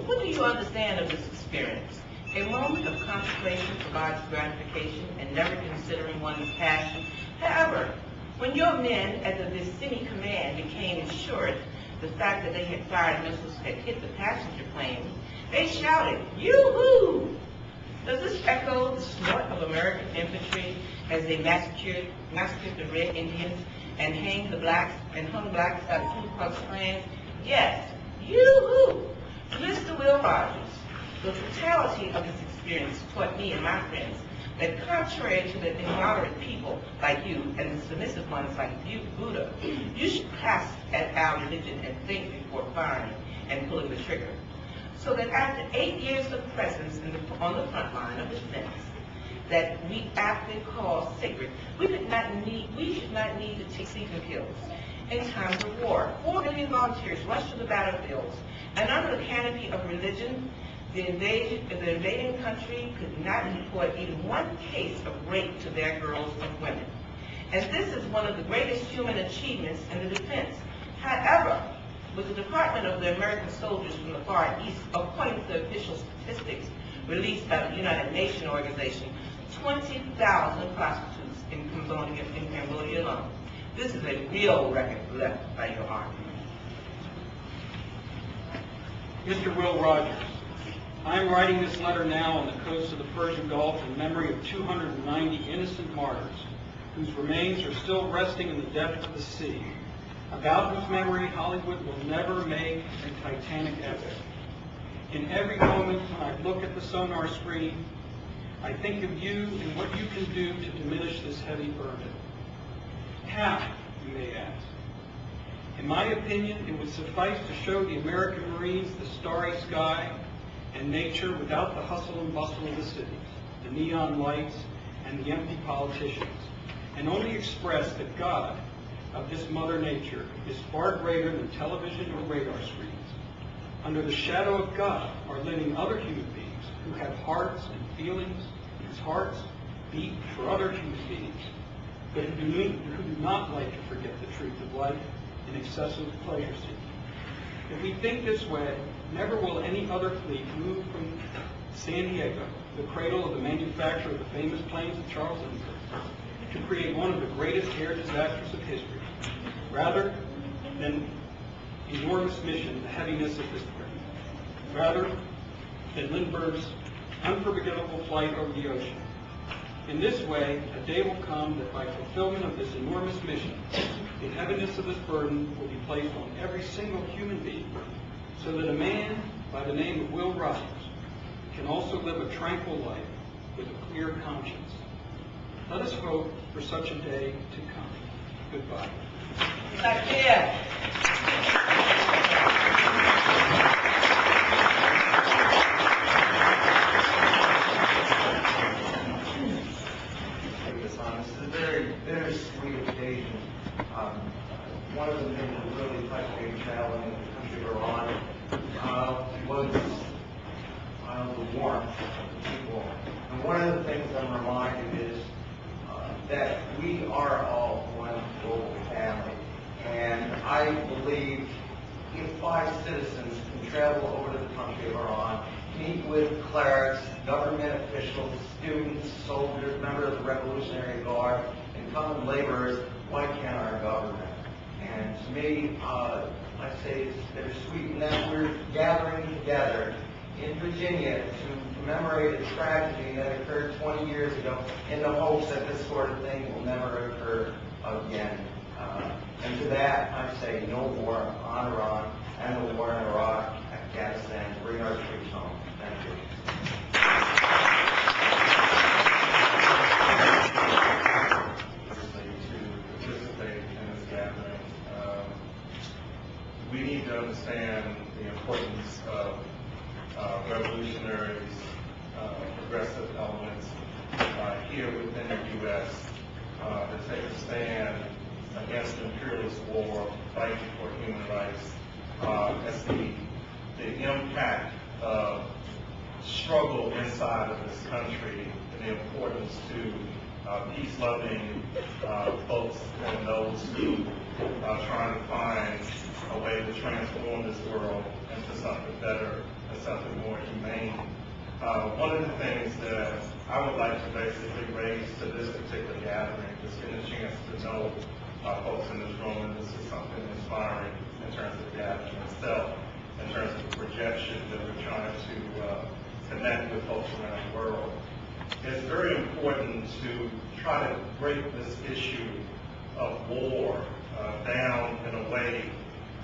what do you understand of this experience? A moment of contemplation for God's gratification and never considering one's passion. However, when your men at the Vicini command became assured the fact that they had fired missiles that hit the passenger plane, they shouted, "Yoo-hoo!" Does this echo the snort of American infantry as they massacred the Red Indians and hung blacks at Ku Klux Klan? Yes, yoo-hoo! Mr. Will Rogers, the totality of this experience taught me and my friends that contrary to the immoderate people like you and the submissive ones like you, Buddha, you should grasp at our religion and think before firing and pulling the trigger. So that after 8 years of presence on the front line of defense that we aptly call sacred, we should not need to take sleeping pills. In times of war, 4 million volunteers rushed to the battlefields, and under the canopy of religion, the invading country could not report even one case of rape to their girls or women. And this is one of the greatest human achievements in the defense. However, with the department of the American soldiers from the Far East, according to the official statistics released by the United Nations organization, 20,000 prostitutes in Cambodia alone. This is a real record left by your army. Mr. Will Rogers, I am writing this letter now on the coast of the Persian Gulf in memory of 290 innocent martyrs whose remains are still resting in the depths of the sea, about whose memory Hollywood will never make a Titanic epic. In every moment when I look at the sonar screen, I think of you and what you can do to diminish this heavy burden. How, you may ask? In my opinion, it would suffice to show the American Marines the starry sky and nature without the hustle and bustle of the cities, the neon lights, and the empty politicians, and only express that God of this Mother Nature is far greater than television or radar screens. Under the shadow of God are living other human beings who have hearts and feelings, whose hearts beat for other human beings, but who do not like to forget the truth of life in excessive pleasure seeking. If we think this way, never will any other fleet move from San Diego, the cradle of the manufacture of the famous planes of Charles Lindbergh, to create one of the greatest air disasters of history, rather than enormous mission, the heaviness of this plane, rather than Lindbergh's unforgettable flight over the ocean. In this way, a day will come that by fulfillment of this enormous mission, the heaviness of this burden will be placed on every single human being, so that a man by the name of Will Rogers can also live a tranquil life with a clear conscience. Let us hope for such a day to come. Goodbye. This is a very, very sweet occasion. One of the things that really touched me traveling in the country of Iran was the warmth of the people. And one of the things I'm reminded is that we are all one global family. And I believe if 5 citizens can travel over to the country of Iran, meet with clerics, government officials, students, soldiers, members of the Revolutionary Guard, and common laborers, why can't our government? And to me, I say it's bittersweet in that we're gathering together in Virginia to commemorate a tragedy that occurred 20 years ago in the hopes that this sort of thing will never occur again. And to that, I say no war on Iran and the war in Iraq, Afghanistan. Bring our troops home. Thank you. To participate in this gathering, we need to understand the importance of revolutionaries, progressive elements here within the U.S. To take a stand against the imperialist war, fighting for human rights, as the impact of struggle inside of this country and the importance to peace-loving folks and those who are trying to find a way to transform this world into something better and something more humane. One of the things that I would like to basically raise to this particular gathering is getting a chance to know folks in this room, and this is something inspiring in terms of the gathering itself, in terms of the projection that we're trying to connect with folks around the world. It's very important to try to break this issue of war down in a way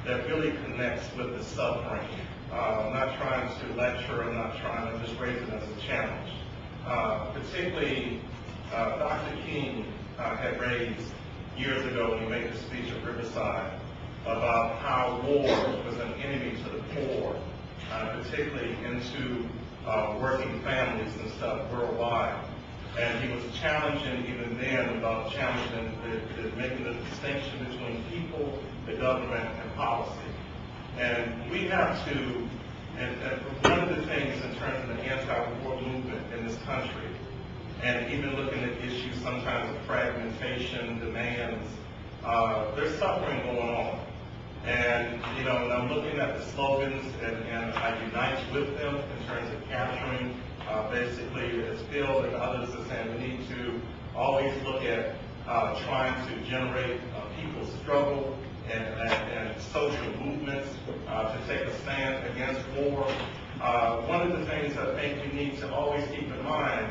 that really connects with the suffering. I'm not trying to lecture, I'm not trying to just raise it as a challenge. Particularly, Dr. King had raised years ago when he made the speech at Riverside about how war was an enemy to the poor, particularly into working families and stuff worldwide. And he was challenging even then about challenging making the distinction between people, the government, and policy. And we have to, and one of the things in terms of the anti-war movement in this country, and even looking at issues sometimes of fragmentation, demands, there's suffering going on. And, you know, and I'm looking at the slogans, and I unite with them in terms of capturing, basically, as Phil and others are saying, we need to always look at trying to generate people's struggle and social movements to take a stand against war. One of the things I think we need to always keep in mind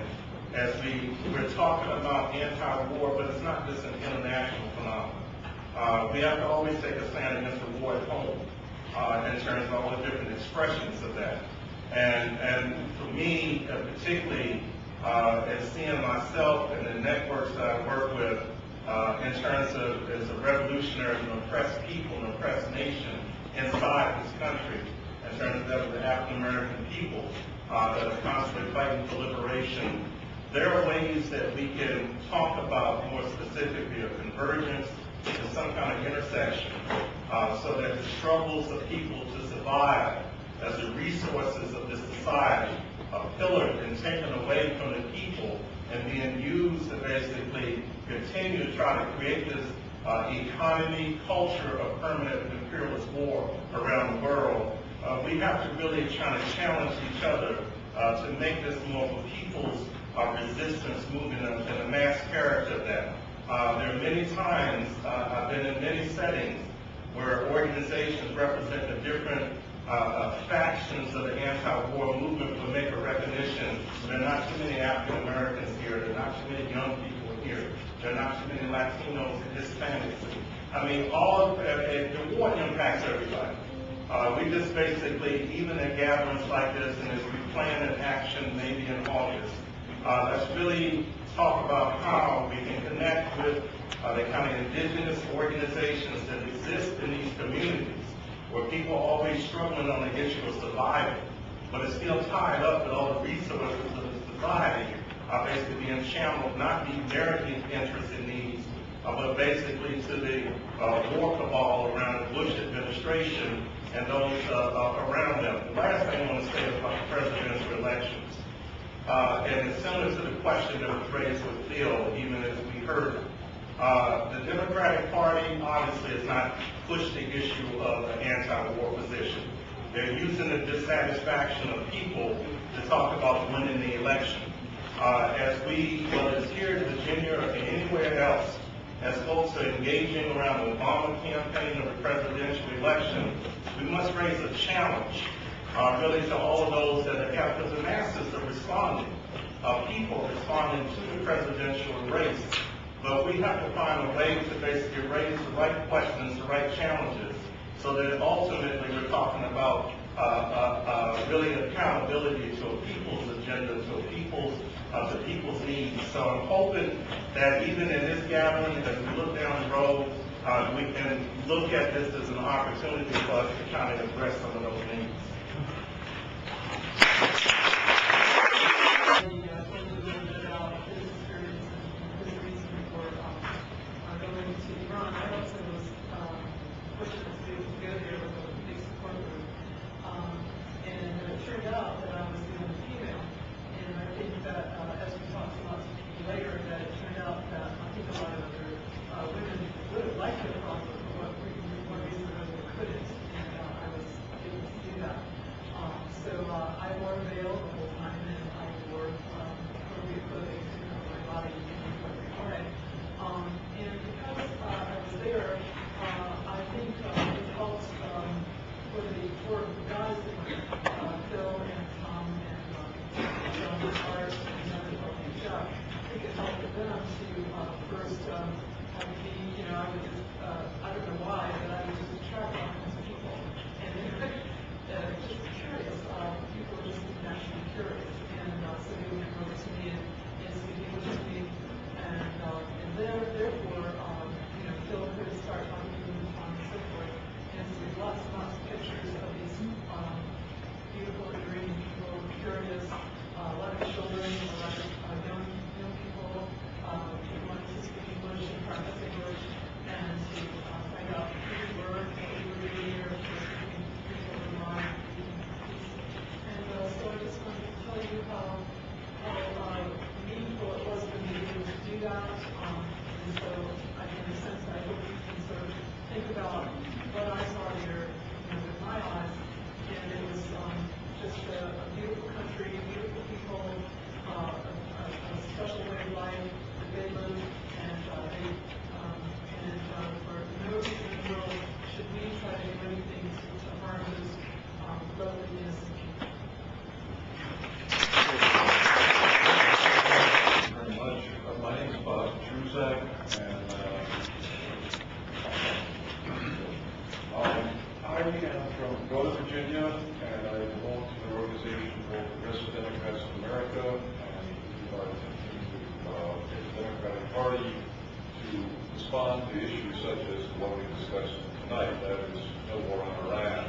as we're talking about anti-war, but it's not just an international phenomenon. We have to always take a stand against the war at home in terms of all the different expressions of that. And for me, particularly, as seeing myself and the networks that I work with in terms of as a revolutionary and oppressed people and oppressed nation inside this country, in terms of the African American people that are constantly fighting for liberation. There are ways that we can talk about more specifically a convergence and some kind of intersection so that the struggles of people to survive as the resources of this society are pillared and taken away from the people and being used to basically continue to try to create this economy, culture of permanent imperialist war around the world. We have to really try to challenge each other to make this more of a people's resistance movement and a mass character of that. There are many times, I've been in many settings where organizations represent the different factions of the anti-war movement will make a recognition. There are not too many African Americans here. There are not too many young people here. There are not too many Latinos and Hispanics. I mean, the war impacts everybody. We just basically, even at gatherings like this, and as we plan an action maybe in August, let's really talk about how we can connect with the kind of indigenous organizations that exist in these communities where people are always struggling on the issue of survival, but it's still tied up with all the resources of the society basically being channeled, not the American interests and needs, but basically to the war cabal around the Bush administration and those around them. The last thing I want to say is about the presidential elections. And it's similar to the question that was raised with Phil, even as we heard it. The Democratic Party obviously has not pushed the issue of an anti-war position. They're using the dissatisfaction of people to talk about winning the election. As we, whether it's here in Virginia or anywhere else, as folks are engaging around the Obama campaign or the presidential election, we must raise a challenge really to all of those that have, because the masses are responding, people responding to the presidential race. But we have to find a way to basically raise the right questions, the right challenges, so that ultimately we're talking about really accountability to a people's agenda, to people's needs. So I'm hoping that even in this gathering, as we look down the road, we can look at this as an opportunity for us to kind of address some of those needs. To issues such as the one we discussed tonight, that is no war on Iran.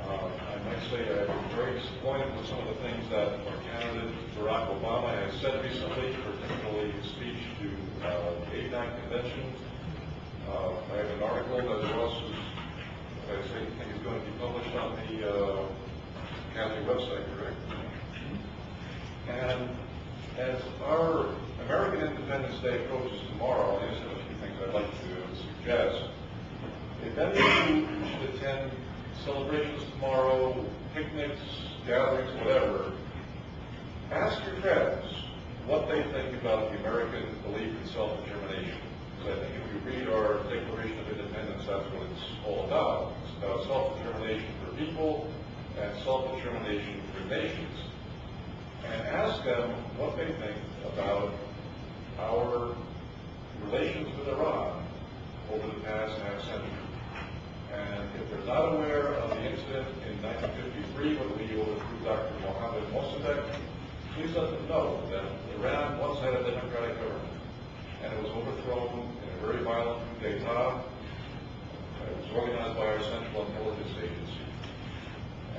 I might say I'm very disappointed with some of the things that our candidate Barack Obama has said recently, particularly his speech to the 89 convention. I have an article that Ross I think is going to be published on the county website, correct? And as our American Independence Day approaches tomorrow, I just have a few things I'd like to suggest. If any of you should attend celebrations tomorrow, picnics, gatherings, whatever, ask your friends what they think about the American belief in self-determination. Because I think if you read our Declaration of Independence, that's what it's all about. It's about self-determination for people and self-determination for nations. And ask them what they think about our relations with Iran over the past half century. And if they're not aware of the incident in 1953 when we overthrew Dr. Mohammad Mossadegh, please let them know that Iran once had a democratic government, and it was overthrown in a very violent coup d'etat. It was organized by our Central Intelligence Agency.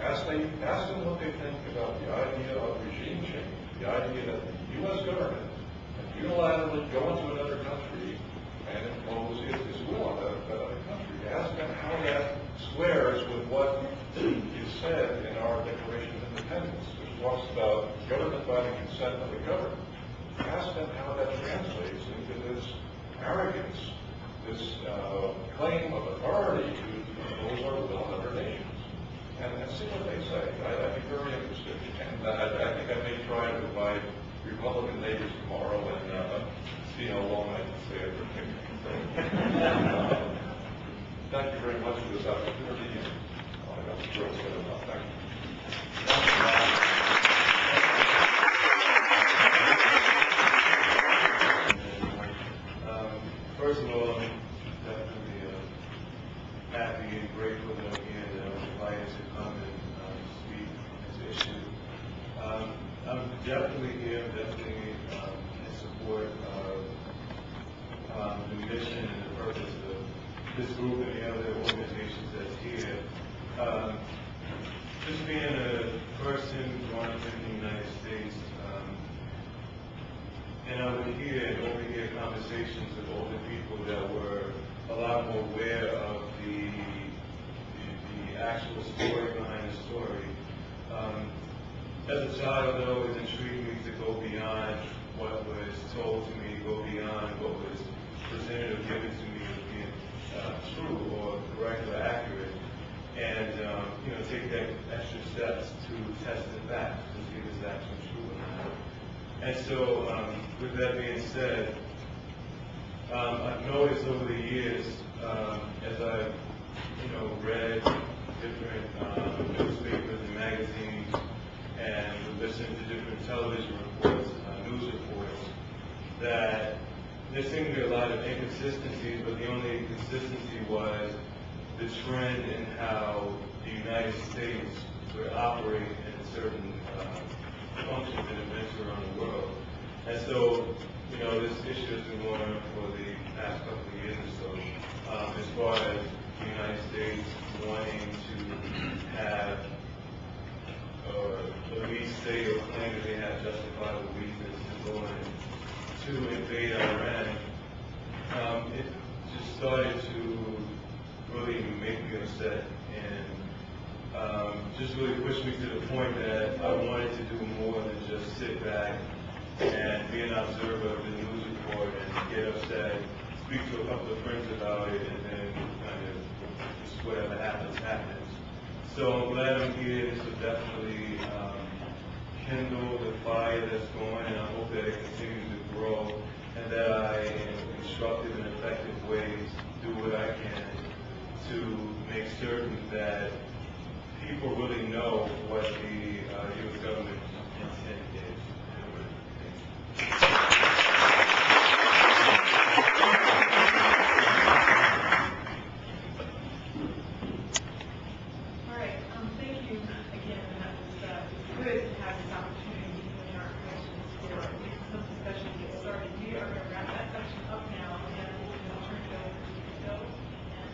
Ask them what they think about the idea of regime change, the idea that the U.S. government can unilaterally go into another country and impose its will on that other country. Ask them how that squares with what is said in our Declaration of Independence, which talks about government by the consent of the governed. Ask them how that translates into this arrogance, this claim of authority to impose our will on other nations. And see what they say. I'd be very interested. And I think I may try to invite Republican neighbors tomorrow and see how long I can stay at their picnic. Thank you very much for this opportunity. I got the girls set up. Thank you. First of all, I'm definitely happy and grateful that I'm here, that I was invited to come and speak on this issue. I'm definitely here, definitely in support of the mission and the purpose of this group and the other organizations that's here. Just being a person growing up in the United States, and I would hear and overhear conversations with older people that were a lot more aware of the actual story behind the story. As a child, it always intrigued me to go beyond what was told to me, go beyond what was presented or given to me as being true or correct or accurate, and take that extra steps to test it back to see if it's actually true or not. And so, with that being said, I've noticed over the years, as I've read different newspapers and magazines, and listened to different television reports, news reports, that there seemed to be a lot of inconsistencies, but the only consistency was the trend in how the United States would operate in certain functions and events around the world. And so, this issue has been going on for the past couple of years or so, as far as the United States wanting to have, or at least say or claim that they have justifiable reasons to go in to invade Iran. It just started to really make me upset and just really pushed me to the point that I wanted to do more than just sit back and be an observer of the news report and get upset, speak to a couple of friends about it, and then kind of just whatever happens, happens. So I'm glad I'm here to definitely kindle the fire that's going, and I hope that it continues to grow, and that I, in constructive and effective ways, do what I can to make certain that people really know what the U.S. government's intent is. All right, thank you again. That was good to have this opportunity when our questions for some discussion to get started. We are going to wrap that section up now, and we'll turn it over to Bill and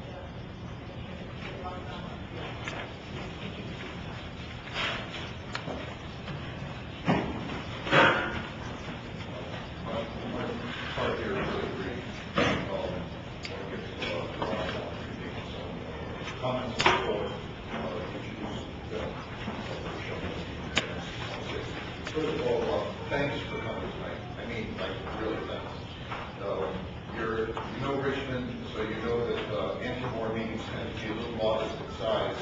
comments on the floor, introduce the film. First of all, thanks for coming tonight. I mean, like, really thanks. You know Richmond, so you know that anti-war meetings tend to be a little modest in size.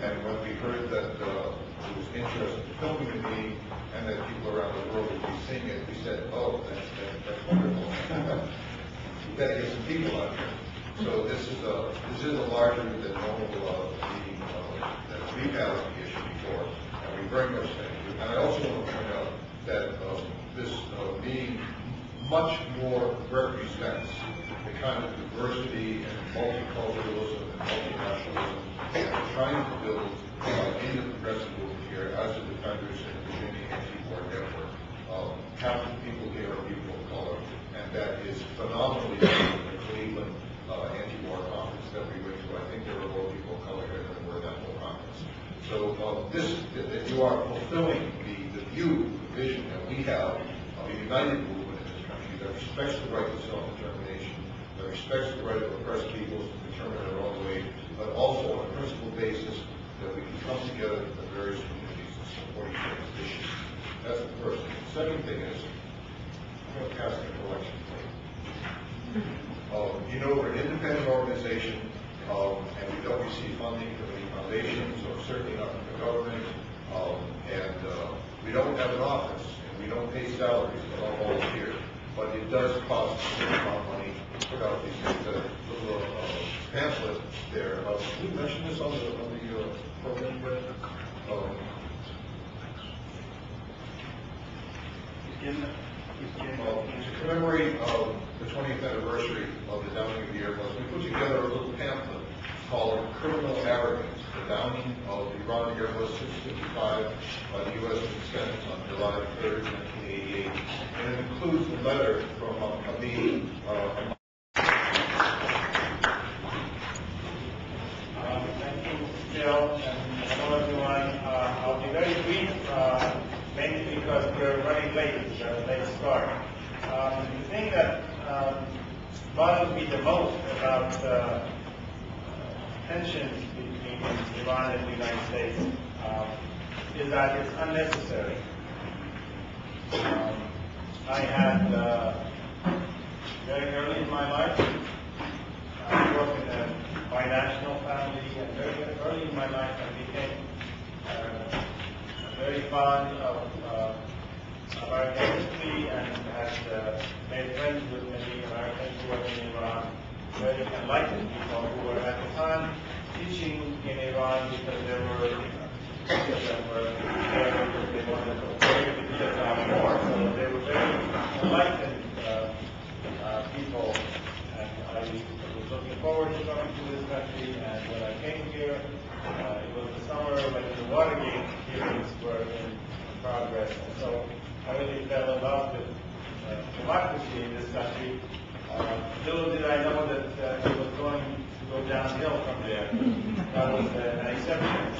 And when we heard that there was interest in filming the meeting and that people around the world would be seeing it, we said, oh, that's wonderful. We've got to get some people out here. So this is a larger than normal meeting that we've had on the issue before, and we very much thank you. And I also want to point out that this meeting much more represents the kind of diversity and multiculturalism and multinationalism that we're trying to build in the progressive movement here as the defenders in the Virginia anti-war network. Half the people here are people of color, and that is phenomenally important in the Cleveland anti-war conference that we went to. I think there were more people of color here than were at that whole conference. So that you are fulfilling the view, the vision that we have of a united movement in this country that respects the right to self-determination, that respects the right of oppressed peoples to determine their own way, but also on a principled basis that we can come together in the various communities and support each other's issues. That's the first thing. The second thing is, I'm going to pass the collection plate. You know, we're an independent organization, and we don't receive funding from any foundations, or certainly not from the government, and we don't have an office, and we don't pay salaries, we're all volunteer. But it does cost a certain amount of money to put out these things. A little pamphlet there. Can you mention this on the program yet? To commemorate the 20th anniversary of the Downing of the Air, we put together a little pamphlet called Criminal Arrogance, the Downing of the Iranian Air 655 by the U.S. Senate on July 3rd, 1988. And it includes the letter from me. Thank you, Bill, and hello everyone. I'll be very brief, mainly because we're running late. It's a late start. The thing that bothers me the most about tensions between Iran and the United States is that it's unnecessary. I had, very early in my life, I grew up in a binational family, and very early in my life I became very fond of American history and had made friends with many Americans who were in Iran, very enlightened people who were at the time teaching in Iran because there were people that were there because they wanted to be a more. So they were very enlightened people, and I was looking forward to coming to this country. And when I came here, it was the summer when the Watergate hearings were in progress, and so I really fell in love with democracy in this country. Little did I know that it was going to go downhill from there. That was an exception.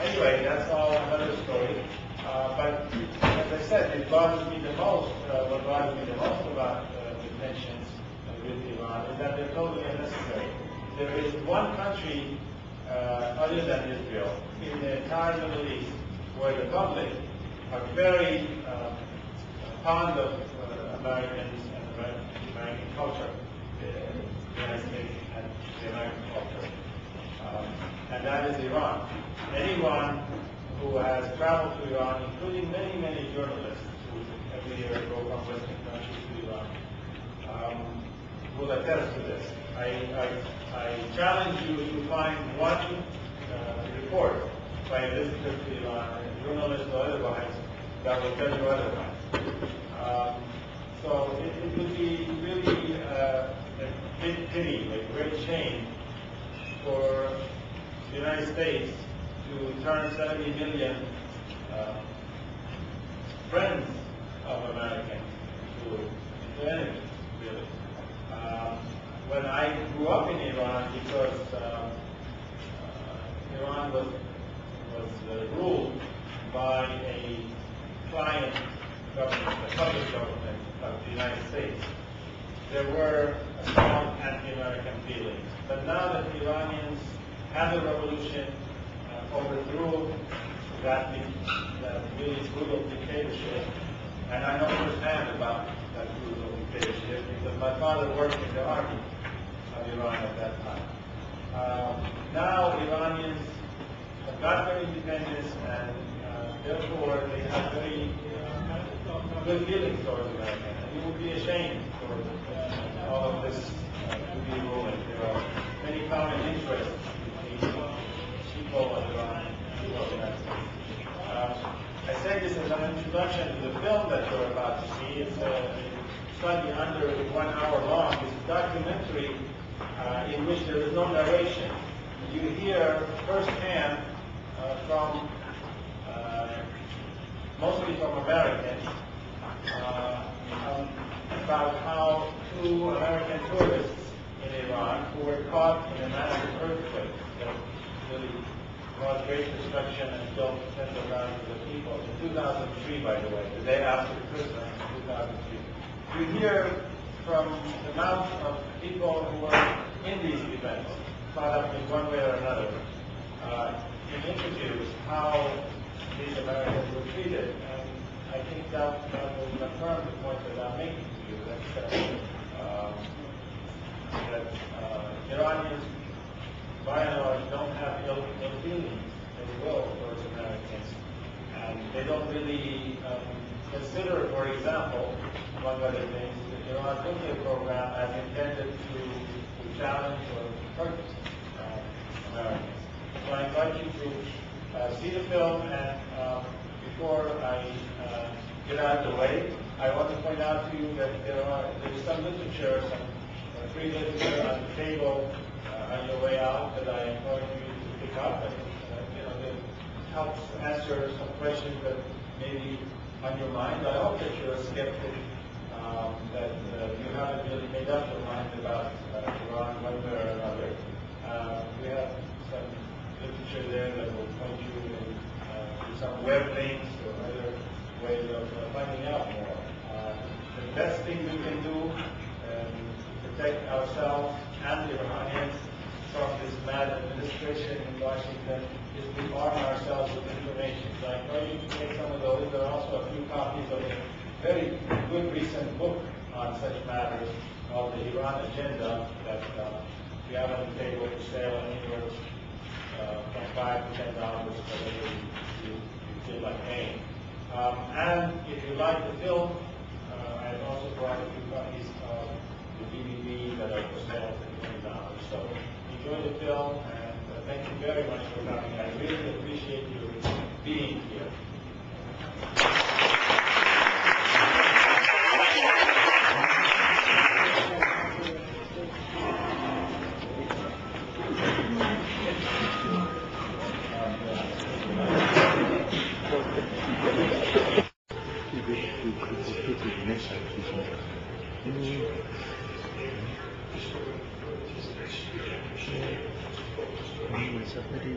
Anyway, that's all another story. But as I said, it bothers me the most. What bothers me the most about the tensions with Iran is that they're totally unnecessary. There is one country other than Israel in the entire Middle East where the public are very fond of Americans and American culture, the United States and the American culture, and that is Iran. Anyone who has traveled to Iran, including many, many journalists who every year go from Western countries to Iran, will attest to this. I challenge you to find one report by a visitor to Iran, a journalist or otherwise, that will tell you otherwise. So it would be really a big pity, a great shame for the United States to turn 70 million friends of Americans into enemies, really. When I grew up in Iran, because Iran was ruled by a client government, the puppet government of the United States. there were strong anti-American feelings. But now that the Iranians had a revolution, overthrew that really brutal dictatorship, and I know firsthand about that brutal dictatorship because my father worked in the army of Iran at that time. Now Iranians have got their independence, and therefore they have very good feelings towards America. And you would be ashamed for all of this to be ruling. There are many common interests between people of Iran and people of the United States. I say this as an introduction to the film that you're about to see. It's slightly under 1 hour long. It's a documentary in which there is no narration. You hear firsthand from mostly from Americans about how 2 American tourists in Iran who were caught in a massive earthquake that really caused great destruction and killed tens of thousands of people in 2003, by the way, the day after Christmas in 2003. You hear from the mouths of people who were in these events, caught up in one way or another, in interviews, how these Americans were treated. And I think that will confirm the point that I'm making to you, that Iranians, by and large, don't have ill feelings, ill will towards Americans. And they don't really consider, for example, among other things, the Iran nuclear program as intended to challenge or hurt Americans. So I invite you to see the film, and before I get out of the way, I want to point out to you that there is some literature, some free literature on the table on your way out that I encourage you to pick up, and that helps answer some questions that may be on your mind. I hope that you're a skeptic, that you haven't really made up your mind about Iran one way or another. We have some literature there that will point you to some web links or other ways of finding out more. The best thing we can do to protect ourselves and the Iranians from this mad administration in Washington is to arm ourselves with information. So I encourage you to take some of those. There are also a few copies of a very good recent book on such matters called The Iran Agenda that we have on the table for sale anywhere from $5 to $10, whatever you feel like paying. And if you like the film, I have also brought a few copies of the DVD that are for sale for $20. So enjoy the film, and thank you very much for coming. I really appreciate you being here. مسافری